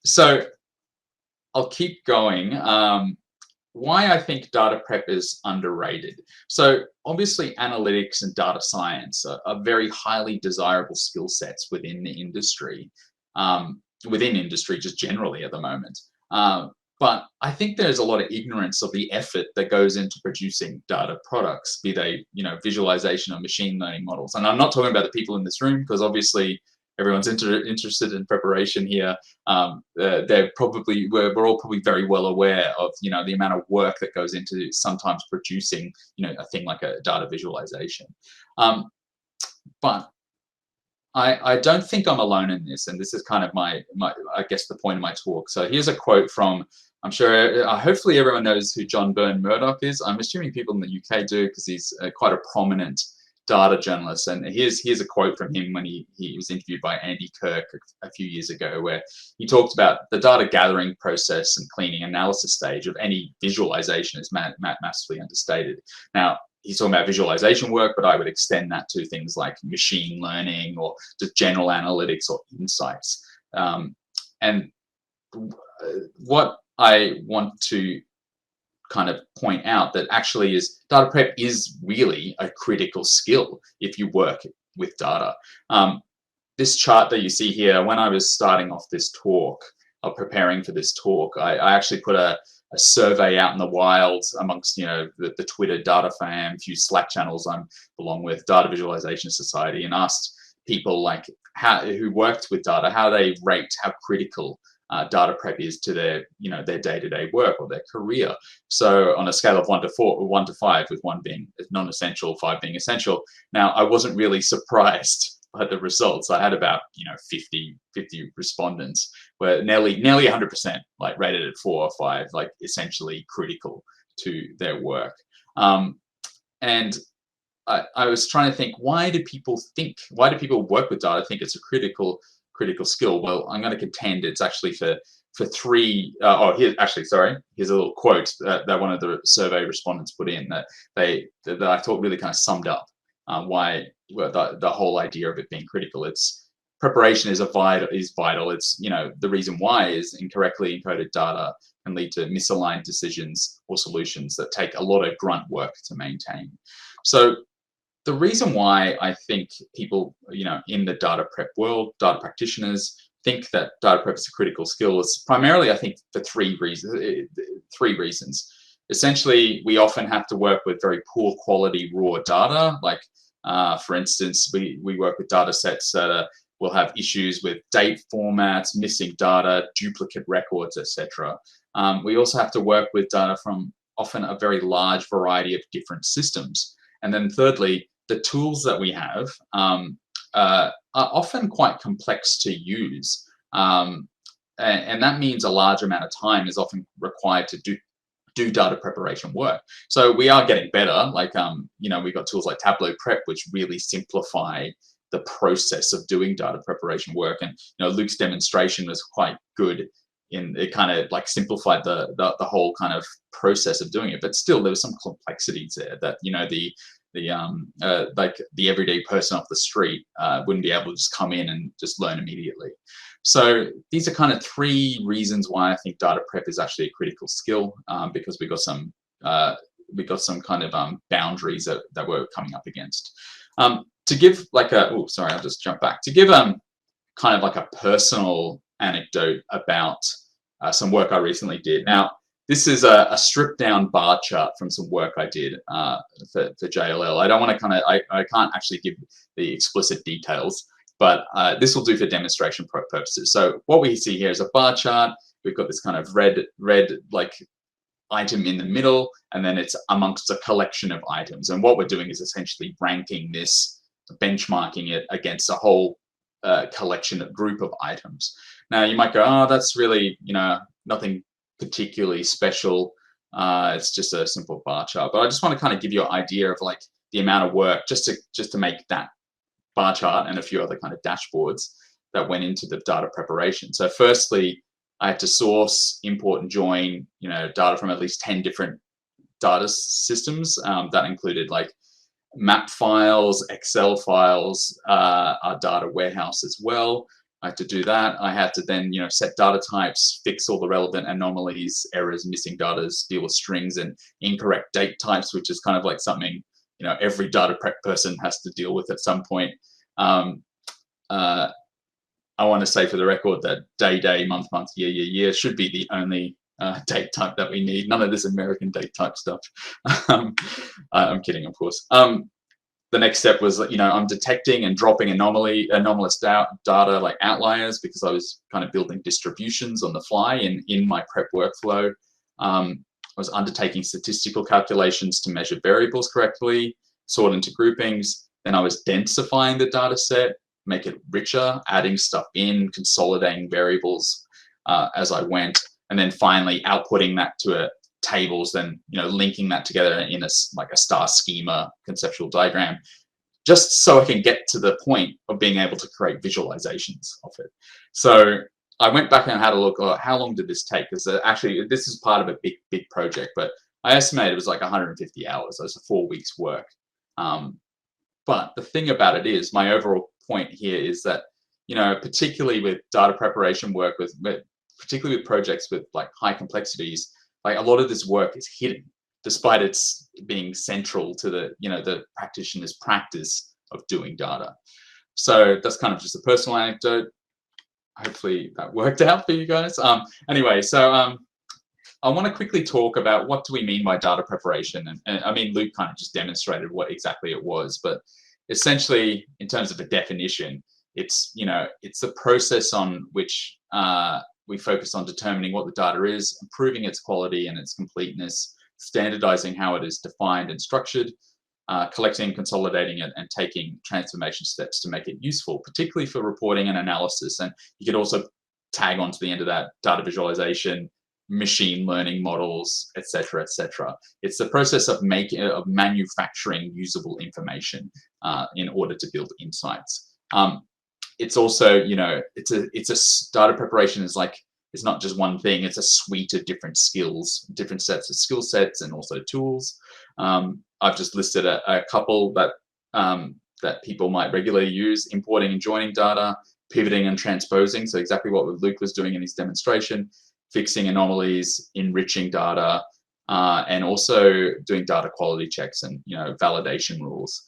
So I'll keep going. Why I think data prep is underrated. So obviously analytics and data science are very highly desirable skill sets within the industry, just generally at the moment. But I think there's a lot of ignorance of the effort that goes into producing data products, be they visualization or machine learning models. And I'm not talking about the people in this room, because obviously everyone's interested in preparation here. We're all probably very well aware of the amount of work that goes into sometimes producing a thing like a data visualization. But I don't think I'm alone in this, and this is kind of my I guess the point of my talk. So here's a quote from, I'm sure hopefully everyone knows who John Byrne Murdoch is. I'm assuming people in the UK do, because he's quite a prominent data journalist. And here's a quote from him when he was interviewed by Andy Kirk a few years ago, where he talked about the data gathering process and cleaning analysis stage of any visualization is massively understated. Now, he's talking about visualization work, but I would extend that to things like machine learning or just general analytics or insights. And what I want to kind of point out that actually is data prep is really a critical skill if you work with data. This chart that you see here, when I was starting off this talk, or preparing for this talk, I actually put a survey out in the wild amongst the Twitter data fam, a few Slack channels I'm along with, Data Visualization Society, and asked people like who worked with data, how they rate how critical data prep is to their their day-to-day work or their career. So on a scale of 1 to 5, with 1 being non-essential, 5 being essential. Now, I wasn't really surprised by the results. I had about 50 respondents, where nearly 100% like rated at 4 or 5, like essentially critical to their work. And I was trying to think, why do people work with data, think it's a critical skill? Well, I'm going to contend it's actually for 3. Here's a little quote that one of the survey respondents put in that I thought really kind of summed up why the whole idea of it being critical. It's preparation is vital. It's the reason why is incorrectly encoded data can lead to misaligned decisions or solutions that take a lot of grunt work to maintain. So the reason why I think people, in the data prep world, data practitioners, think that data prep is a critical skill is primarily, I think, for 3 reasons. Essentially, we often have to work with very poor quality raw data. Like, for instance, we work with data sets that will have issues with date formats, missing data, duplicate records, etc. We also have to work with data from often a very large variety of different systems. And then thirdly, the tools that we have are often quite complex to use. And that means a large amount of time is often required to do data preparation work. So we are getting better. Like, you know, we've got tools like Tableau Prep, which really simplify the process of doing data preparation work. And, you know, Luke's demonstration was quite good in it, kind of like simplified the whole kind of process of doing it. But still, there was some complexities there that, you know, like the everyday person off the street wouldn't be able to just come in and just learn immediately. So these are kind of 3 reasons why I think data prep is actually a critical skill, because we got some kind of boundaries that we're coming up against. To give like I'll just jump back to give kind of like a personal anecdote about some work I recently did. Now, this is a stripped down bar chart from some work I did for JLL. I don't want to I can't actually give the explicit details, but this will do for demonstration purposes. So what we see here is a bar chart. We've got this kind of red like item in the middle, and then it's amongst a collection of items. And what we're doing is essentially ranking this, benchmarking it against a whole collection of group of items. Now you might go, oh, that's really, you know, nothing particularly special. It's just a simple bar chart. But I just want to kind of give you an idea of like the amount of work just to make that bar chart and a few other kind of dashboards that went into the data preparation. So firstly, I had to source, import, and join, you know, data from at least 10 different data systems. That included like map files, Excel files, our data warehouse as well. I had to do that. I had to then, you know, set data types, fix all the relevant anomalies, errors, missing data, deal with strings and incorrect date types, which is kind of like something, you know, every data prep person has to deal with at some point. I want to say for the record that day, month, year should be the only date type that we need. None of this American date type stuff. I'm kidding, of course. The next step was, you know, I'm detecting and dropping anomalous data like outliers, because I was kind of building distributions on the fly in my prep workflow. I was undertaking statistical calculations to measure variables correctly, sort into groupings. Then I was densifying the data set, make it richer, adding stuff in, consolidating variables as I went, and then finally outputting that to tables, then, you know, linking that together in like a star schema conceptual diagram, just so I can get to the point of being able to create visualizations of it. So I went back and had a look at how long did this take, because actually this is part of a big project, but I estimated it was like 150 hours. That's 4 weeks work. But the thing about it is, my overall point here is that, you know, particularly with data preparation work, particularly with projects with like high complexities, like a lot of this work is hidden, despite its being central to the, you know, the practitioner's practice of doing data. So that's kind of just a personal anecdote. Hopefully that worked out for you guys. Anyway, so I want to quickly talk about what do we mean by data preparation. And I mean, Luke kind of just demonstrated what exactly it was, but essentially, in terms of a definition, it's, you know, it's the process on which we focus on determining what the data is, improving its quality and its completeness, standardizing how it is defined and structured, collecting, consolidating it, and taking transformation steps to make it useful, particularly for reporting and analysis. And you could also tag onto the end of that data visualization, machine learning models, etc., etc. It's the process of manufacturing usable information in order to build insights. It's also, you know, it's a data preparation is like, it's not just one thing, it's a suite of different skills, different sets of skill sets, and also tools. I've just listed a couple that people might regularly use: importing and joining data, pivoting and transposing, so exactly what Luke was doing in his demonstration, fixing anomalies, enriching data, and also doing data quality checks and, you know, validation rules.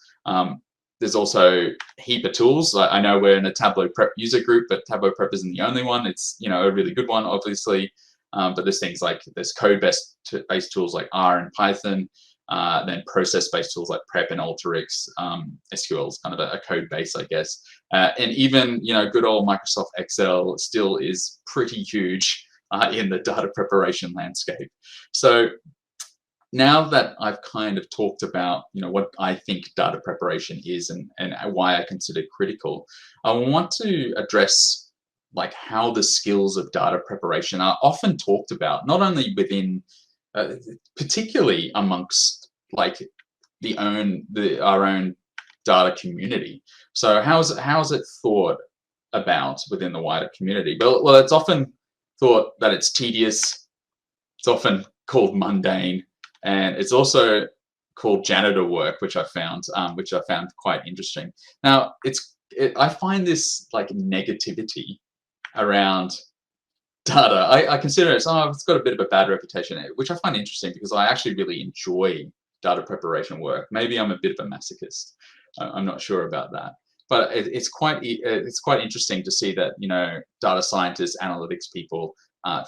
There's also a heap of tools. I know we're in a Tableau Prep user group, but Tableau Prep isn't the only one. It's, you know, a really good one, obviously. But there's things like, there's code-based tools like R and Python, then process-based tools like Prep and Alteryx. SQL is kind of a code base, I guess. And even, you know, good old Microsoft Excel still is pretty huge in the data preparation landscape. So now that I've kind of talked about, you know, what I think data preparation is and why I consider it critical, I want to address like how the skills of data preparation are often talked about, not only within particularly amongst like our own data community. So how's it thought about within the wider community? Well, it's often thought that it's tedious. It's often called mundane, and it's also called janitor work, which I found quite interesting. Now, I find this like negativity around data. I consider it's got a bit of a bad reputation, which I find interesting because I actually really enjoy data preparation work. Maybe I'm a bit of a masochist. I'm not sure about that, but it's quite interesting to see that data scientists, analytics people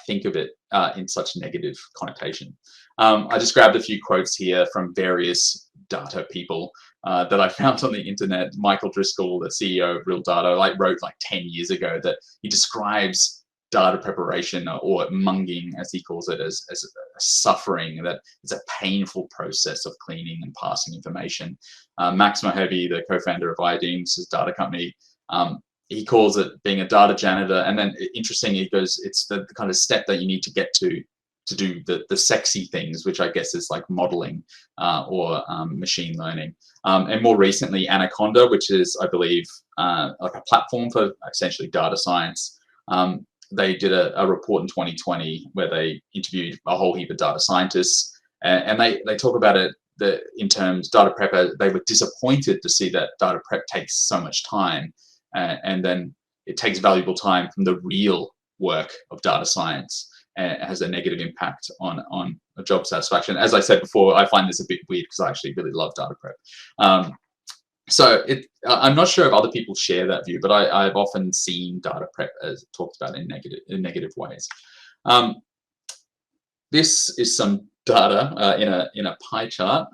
think of it in such negative connotation. I just grabbed a few quotes here from various data people that I found on the internet. Michael Driscoll, the CEO of Real Data, wrote 10 years ago that he describes data preparation, or munging as he calls it, as a suffering, that it's a painful process of cleaning and passing information. Max Moheby, the co-founder of Iodine's data company, he calls it being a data janitor. And then interestingly, he goes, it's the kind of step that you need to get to do the sexy things, which I guess is like modeling or machine learning. And more recently, Anaconda, which is, I believe, like a platform for essentially data science. They did a report in 2020 where they interviewed a whole heap of data scientists, and they talk about it in terms data prep. They were disappointed to see that data prep takes so much time, and then it takes valuable time from the real work of data science, and it has a negative impact on job satisfaction. As I said before, I find this a bit weird because I actually really love data prep. So I'm not sure if other people share that view, but I've often seen data prep as talked about in negative ways. This is some data in a pie chart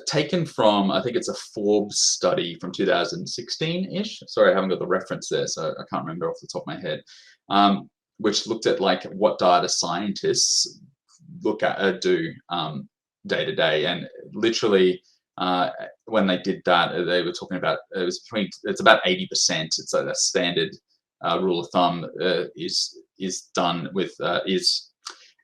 taken from, I think it's a Forbes study from 2016-ish. Sorry, I haven't got the reference there, so I can't remember off the top of my head. Which looked at what data scientists do day to day, and literally. When they did that, they were talking about it's about 80%. It's like a standard rule of thumb is done with is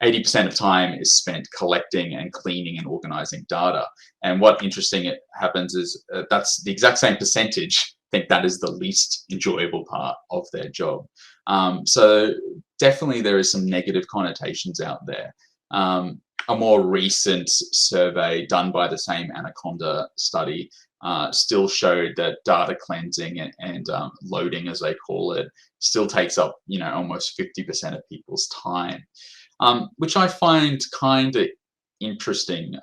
80% of time is spent collecting and cleaning and organizing data. And what interesting happens is that's the exact same percentage think that is the least enjoyable part of their job. So definitely there is some negative connotations out there. A more recent survey done by the same Anaconda study still showed that data cleansing and loading, as they call it, still takes up almost 50% of people's time, which I find kind of interesting.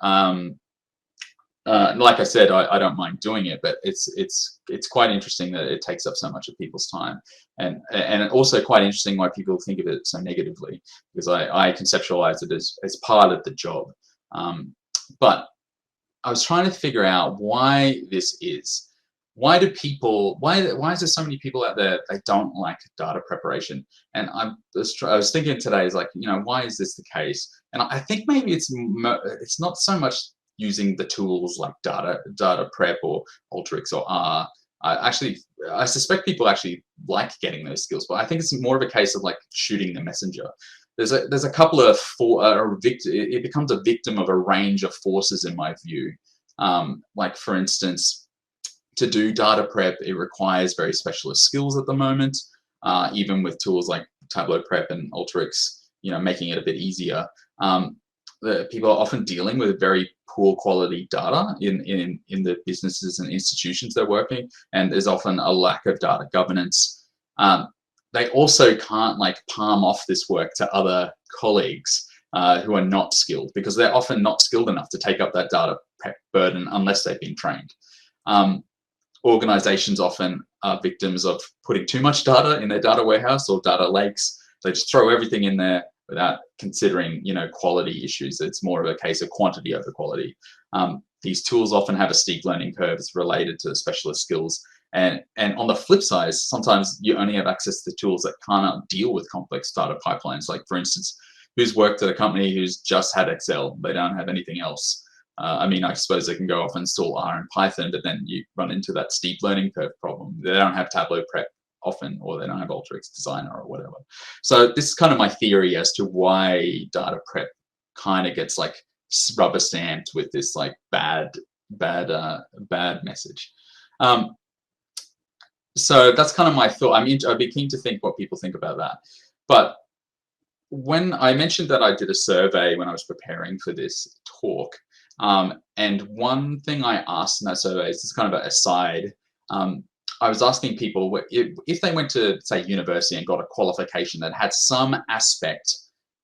Like I said, I don't mind doing it, but it's quite interesting that it takes up so much of people's time, and also quite interesting why people think of it so negatively, because I conceptualize it as part of the job. But I was trying to figure out why this is. Why is there so many people out there that don't like data preparation? And I was thinking today is why is this the case? And I think maybe it's not so much using the tools like data prep or Alteryx or R. I suspect people actually like getting those skills, but I think it's more of a case of shooting the messenger. There's a couple of it becomes a victim of a range of forces in my view. For instance, to do data prep, it requires very specialist skills at the moment, even with tools like Tableau Prep and Alteryx, making it a bit easier. People are often dealing with very poor quality data in the businesses and institutions they're working, and there's often a lack of data governance. They also can't palm off this work to other colleagues who are not skilled, because they're often not skilled enough to take up that data prep burden unless they've been trained. Organizations often are victims of putting too much data in their data warehouse or data lakes. They just throw everything in there without considering, quality issues. It's more of a case of quantity over quality. These tools often have a steep learning curves related to specialist skills. And on the flip side, sometimes you only have access to tools that can't deal with complex data pipelines. Like, for instance, who's worked at a company who's just had Excel? They don't have anything else. I suppose they can go off and install R and Python, but then you run into that steep learning curve problem. They don't have Tableau Prep often, or they don't have Alteryx Designer or whatever. So this is kind of my theory as to why data prep kind of gets like rubber stamped with this like bad message. So that's kind of my thought. I'd be keen to think what people think about that. But when I mentioned that I did a survey when I was preparing for this talk, and one thing I asked in that survey is kind of an aside. I was asking people if they went to, say, university and got a qualification that had some aspect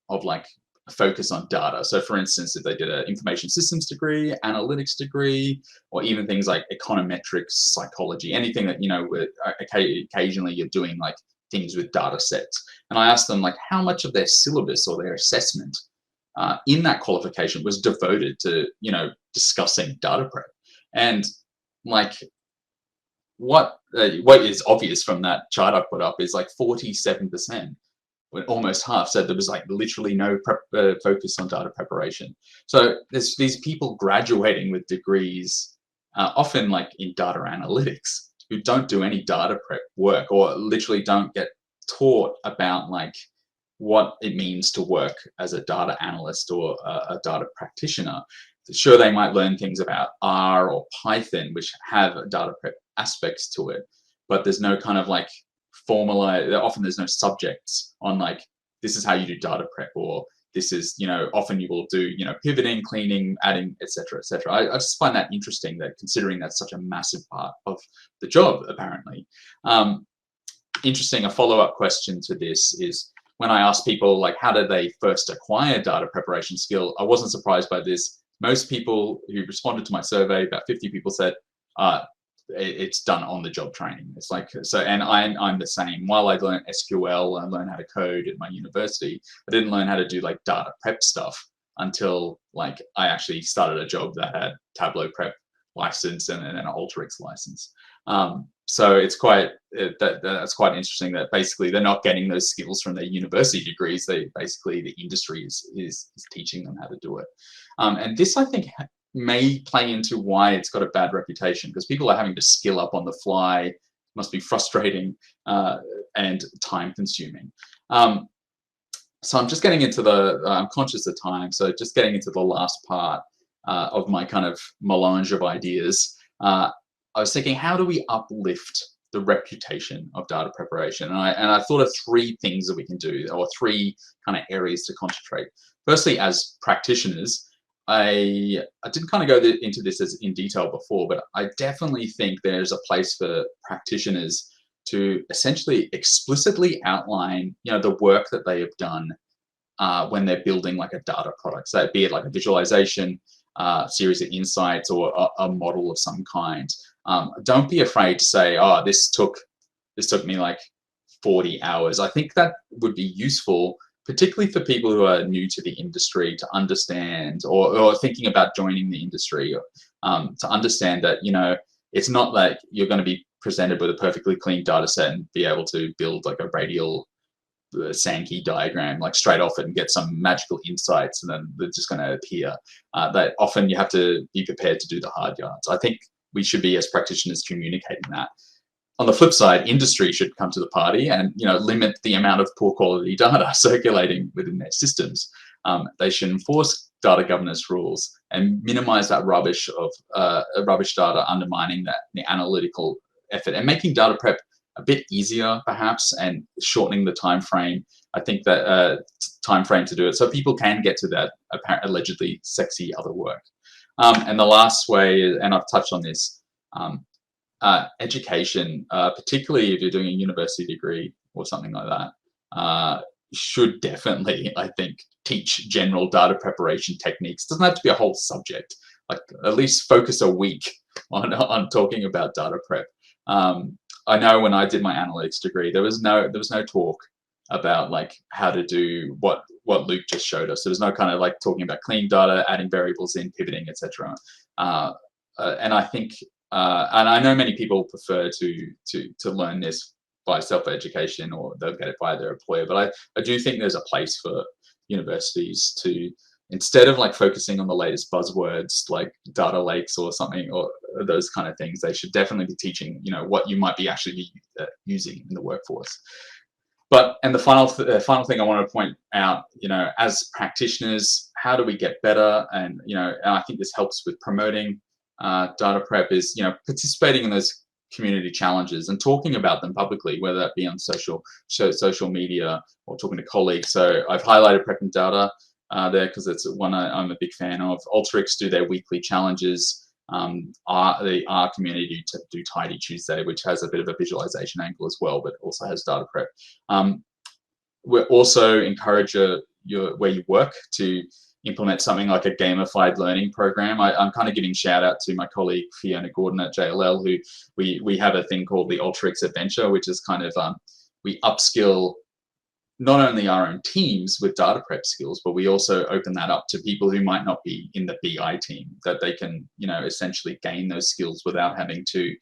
of like a focus on data. So for instance, if they did an information systems degree, analytics degree, or even things like econometrics, psychology, anything that, you know, occasionally you're doing like things with data sets. And I asked them like how much of their syllabus or their assessment in that qualification was devoted to, you know, discussing data prep. And like what is obvious from that chart I put up is like 47%, almost half, said there was like literally no focus on data preparation. So there's these people graduating with degrees, often like in data analytics, who don't do any data prep work, or literally don't get taught about like what it means to work as a data analyst or a data practitioner. Sure, they might learn things about R or Python, which have data prep aspects to it, but there's no kind of like formalized, often there's no subjects on like, this is how you do data prep, or this is, you know, often you will do, you know, pivoting, cleaning, adding, etc., etc. I just find that interesting, that considering that's such a massive part of the job, apparently. Interesting, a follow-up question to this is, when I asked people like how did they first acquire data preparation skill, I wasn't surprised by this. Most people who responded to my survey, about 50 people, said it's done on the job training. It's like, so, and I'm the same. While I learned SQL and learned how to code at my university, I didn't learn how to do like data prep stuff until like I actually started a job that had Tableau prep license and an Alteryx license. So it's quite that's quite interesting that basically they're not getting those skills from their university degrees. They basically, the industry is teaching them how to do it. And this, I think, may play into why it's got a bad reputation, because people are having to skill up on the fly. It must be frustrating and time consuming. So I'm just getting into the, I'm conscious of time, so just getting into the last part of my kind of melange of ideas. I was thinking, how do we uplift the reputation of data preparation? And I thought of three things that we can do, or three kind of areas to concentrate. Firstly, as practitioners, I didn't kind of go into this as in detail before, but I definitely think there's a place for practitioners to essentially explicitly outline, you know, the work that they have done when they're building like a data product. So be it like a visualization, series of insights, or a model of some kind. Don't be afraid to say, oh, this took me like 40 hours. I think that would be useful, particularly for people who are new to the industry, to understand, or thinking about joining the industry, to understand that, you know, it's not like you're going to be presented with a perfectly clean data set and be able to build like a radial Sankey diagram like straight off and get some magical insights and then they're just going to appear. That often you have to be prepared to do the hard yards. I think we should be, as practitioners, communicating that. On the flip side, industry should come to the party and, you know, limit the amount of poor quality data circulating within their systems. They should enforce data governance rules and minimize that rubbish of rubbish data undermining the analytical effort, and making data prep a bit easier perhaps, and shortening the time frame. I think that time frame to do it so people can get to that allegedly sexy other work. And the last way, and I've touched on this, education, particularly if you're doing a university degree or something like that, should definitely, I think, teach general data preparation techniques. Doesn't have to be a whole subject. Like at least focus a week on talking about data prep. I know when I did my analytics degree, there was no talk about like how to do what Luke just showed us. There was no kind of like talking about clean data, adding variables in, pivoting, etc. And I think, and I know many people prefer to learn this by self-education, or they'll get it by their employer. But I do think there's a place for universities to, instead of like focusing on the latest buzzwords like data lakes or something, or those kind of things, they should definitely be teaching, you know, what you might be actually using in the workforce. But, and the final thing I want to point out, you know, as practitioners, how do we get better? And and I think this helps with promoting data prep is participating in those community challenges and talking about them publicly, whether that be on social media or talking to colleagues. So I've highlighted Prep and Data there because it's one I'm a big fan of. Alteryx do their weekly challenges. The R community to do Tidy Tuesday, which has a bit of a visualization angle as well, but also has data prep. We also encourage where you work to implement something like a gamified learning program. I'm kind of giving shout out to my colleague Fiona Gordon at JLL, who we have a thing called the Alteryx Adventure, which is kind of we upskill not only our own teams with data prep skills, but we also open that up to people who might not be in the BI team, that they can, essentially gain those skills without having to,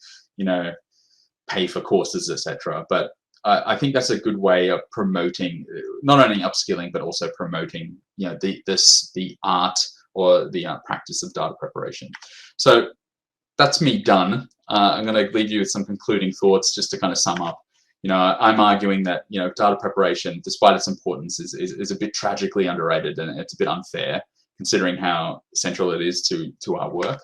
pay for courses, etc. But I think that's a good way of promoting, not only upskilling, but also promoting, the art or the practice of data preparation. So that's me done. I'm going to leave you with some concluding thoughts just to kind of sum up. I'm arguing that data preparation, despite its importance, is a bit tragically underrated, and it's a bit unfair considering how central it is to our work.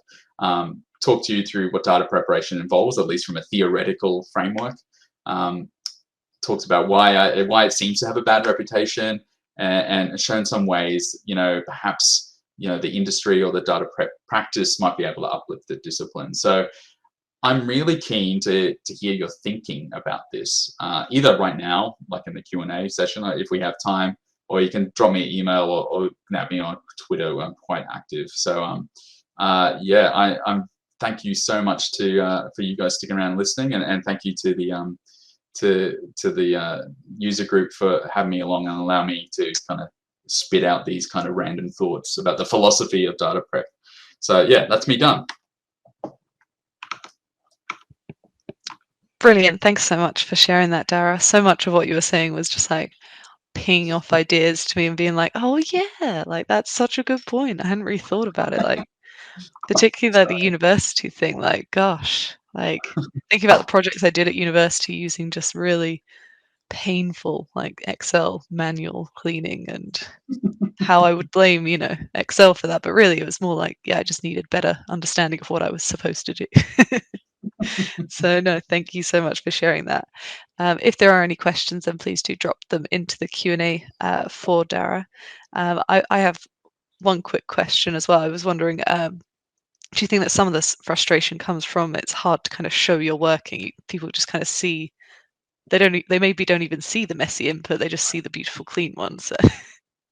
Talk to you through what data preparation involves, at least from a theoretical framework. Talks about why it seems to have a bad reputation, and shown some ways perhaps the industry or the data prep practice might be able to uplift the discipline. So I'm really keen to hear your thinking about this, either right now, like in the Q&A session, if we have time, or you can drop me an email or nab me on Twitter. I'm quite active. So I'm thank you so much for you guys sticking around and listening, and thank you to the user group for having me along and allow me to kind of spit out these kind of random thoughts about the philosophy of data prep. So yeah, that's me done. Brilliant. Thanks so much for sharing that, Darragh. So much of what you were saying was just like pinging off ideas to me and being like, oh yeah, like that's such a good point. I hadn't really thought about it. Like particularly like the university thing, like gosh, like thinking about the projects I did at university using just really painful like Excel manual cleaning, and how I would blame, Excel for that. But really it was more like, yeah, I just needed better understanding of what I was supposed to do. So no, thank you so much for sharing that. If there are any questions, then please do drop them into the Q&A for Darragh. I have one quick question as well. I was wondering, do you think that some of this frustration comes from it's hard to kind of show you're working? People just kind of see, they maybe don't even see the messy input, they just see the beautiful clean ones. So.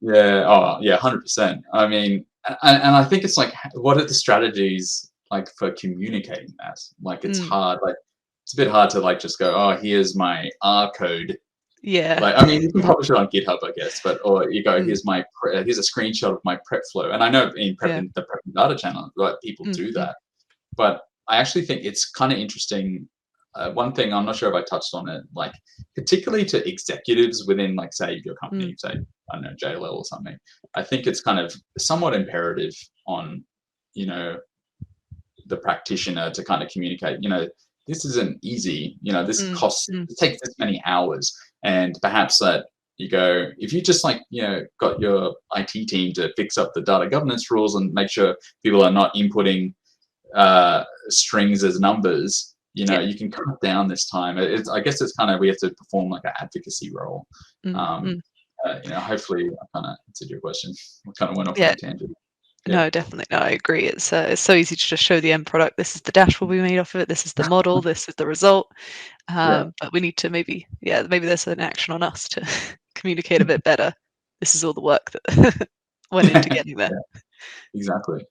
Yeah, oh yeah, 100%. I mean, and I think it's like, what are the strategies like for communicating that? Like it's hard, like it's a bit hard to like just go, oh, here's my R code. Yeah. Like, I mean, you can publish it on GitHub, I guess, or you go, here's a screenshot of my prep flow. And I know in the Prep and Data channel, like people do that, but I actually think it's kind of interesting. One thing, I'm not sure if I touched on it, like particularly to executives within, like, say your company, say, I don't know, JLL or something. I think it's kind of somewhat imperative on, the practitioner to kind of communicate, this isn't easy, this costs, it takes this many hours. And perhaps that you go, if you just like, got your IT team to fix up the data governance rules and make sure people are not inputting strings as numbers, you can cut down this time. I guess it's kind of, we have to perform like an advocacy role. Hopefully I kind of answered your question. I kind of went off on a tangent. No, definitely. No, I agree. It's so easy to just show the end product. This is the dashboard we made off of it. This is the model. This is the result. But we need to maybe there's an action on us to communicate a bit better. This is all the work that went into getting there. Exactly.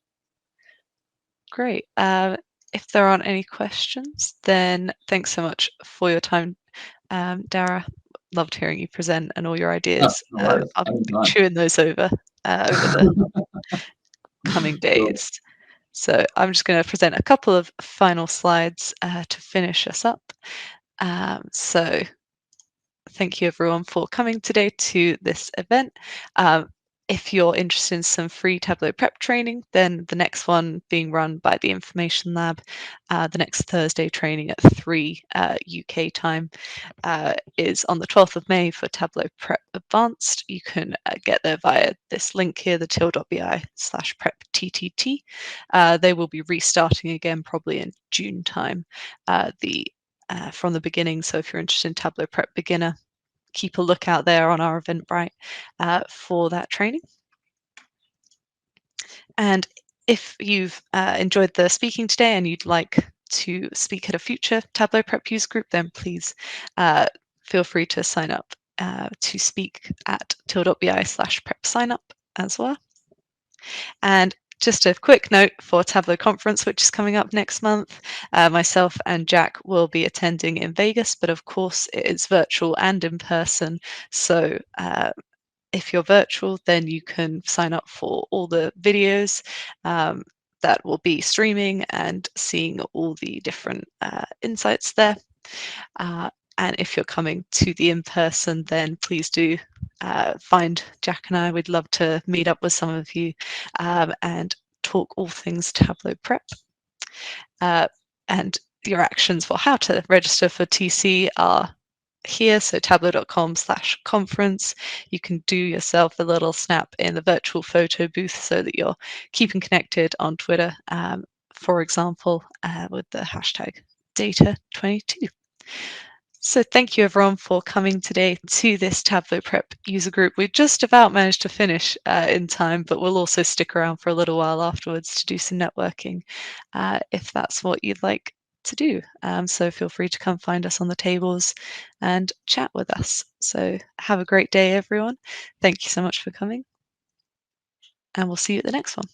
Great. If there aren't any questions, then thanks so much for your time, Darragh. Loved hearing you present and all your ideas. No I'll be chewing those over the coming days. So I'm just going to present a couple of final slides to finish us up. So thank you everyone for coming today to this event. If you're interested in some free Tableau prep training, then the next one being run by the Information Lab, the next Thursday training at 3 UK time, is on the 12th of May for Tableau Prep Advanced. You can get there via this link here, the till.bi/prep TTT. They will be restarting again probably in June time from the beginning. So if you're interested in Tableau Prep Beginner, keep a lookout there on our Eventbrite for that training. And if you've enjoyed the speaking today and you'd like to speak at a future Tableau Prep Use group, then please feel free to sign up to speak at till.bi/prep signup as well. And just a quick note for Tableau Conference, which is coming up next month. Myself and Jack will be attending in Vegas, but of course it is virtual and in person. So if you're virtual, then you can sign up for all the videos that will be streaming and seeing all the different insights there. And if you're coming to the in-person, then please do find Jack and I. We'd love to meet up with some of you and talk all things Tableau Prep. And your actions for how to register for TC are here, so tableau.com/conference. You can do yourself a little snap in the virtual photo booth so that you're keeping connected on Twitter, for example, with the hashtag data22. So thank you everyone for coming today to this Tableau Prep user group. We just about managed to finish in time, but we'll also stick around for a little while afterwards to do some networking if that's what you'd like to do. So feel free to come find us on the tables and chat with us. So have a great day, everyone. Thank you so much for coming, and we'll see you at the next one.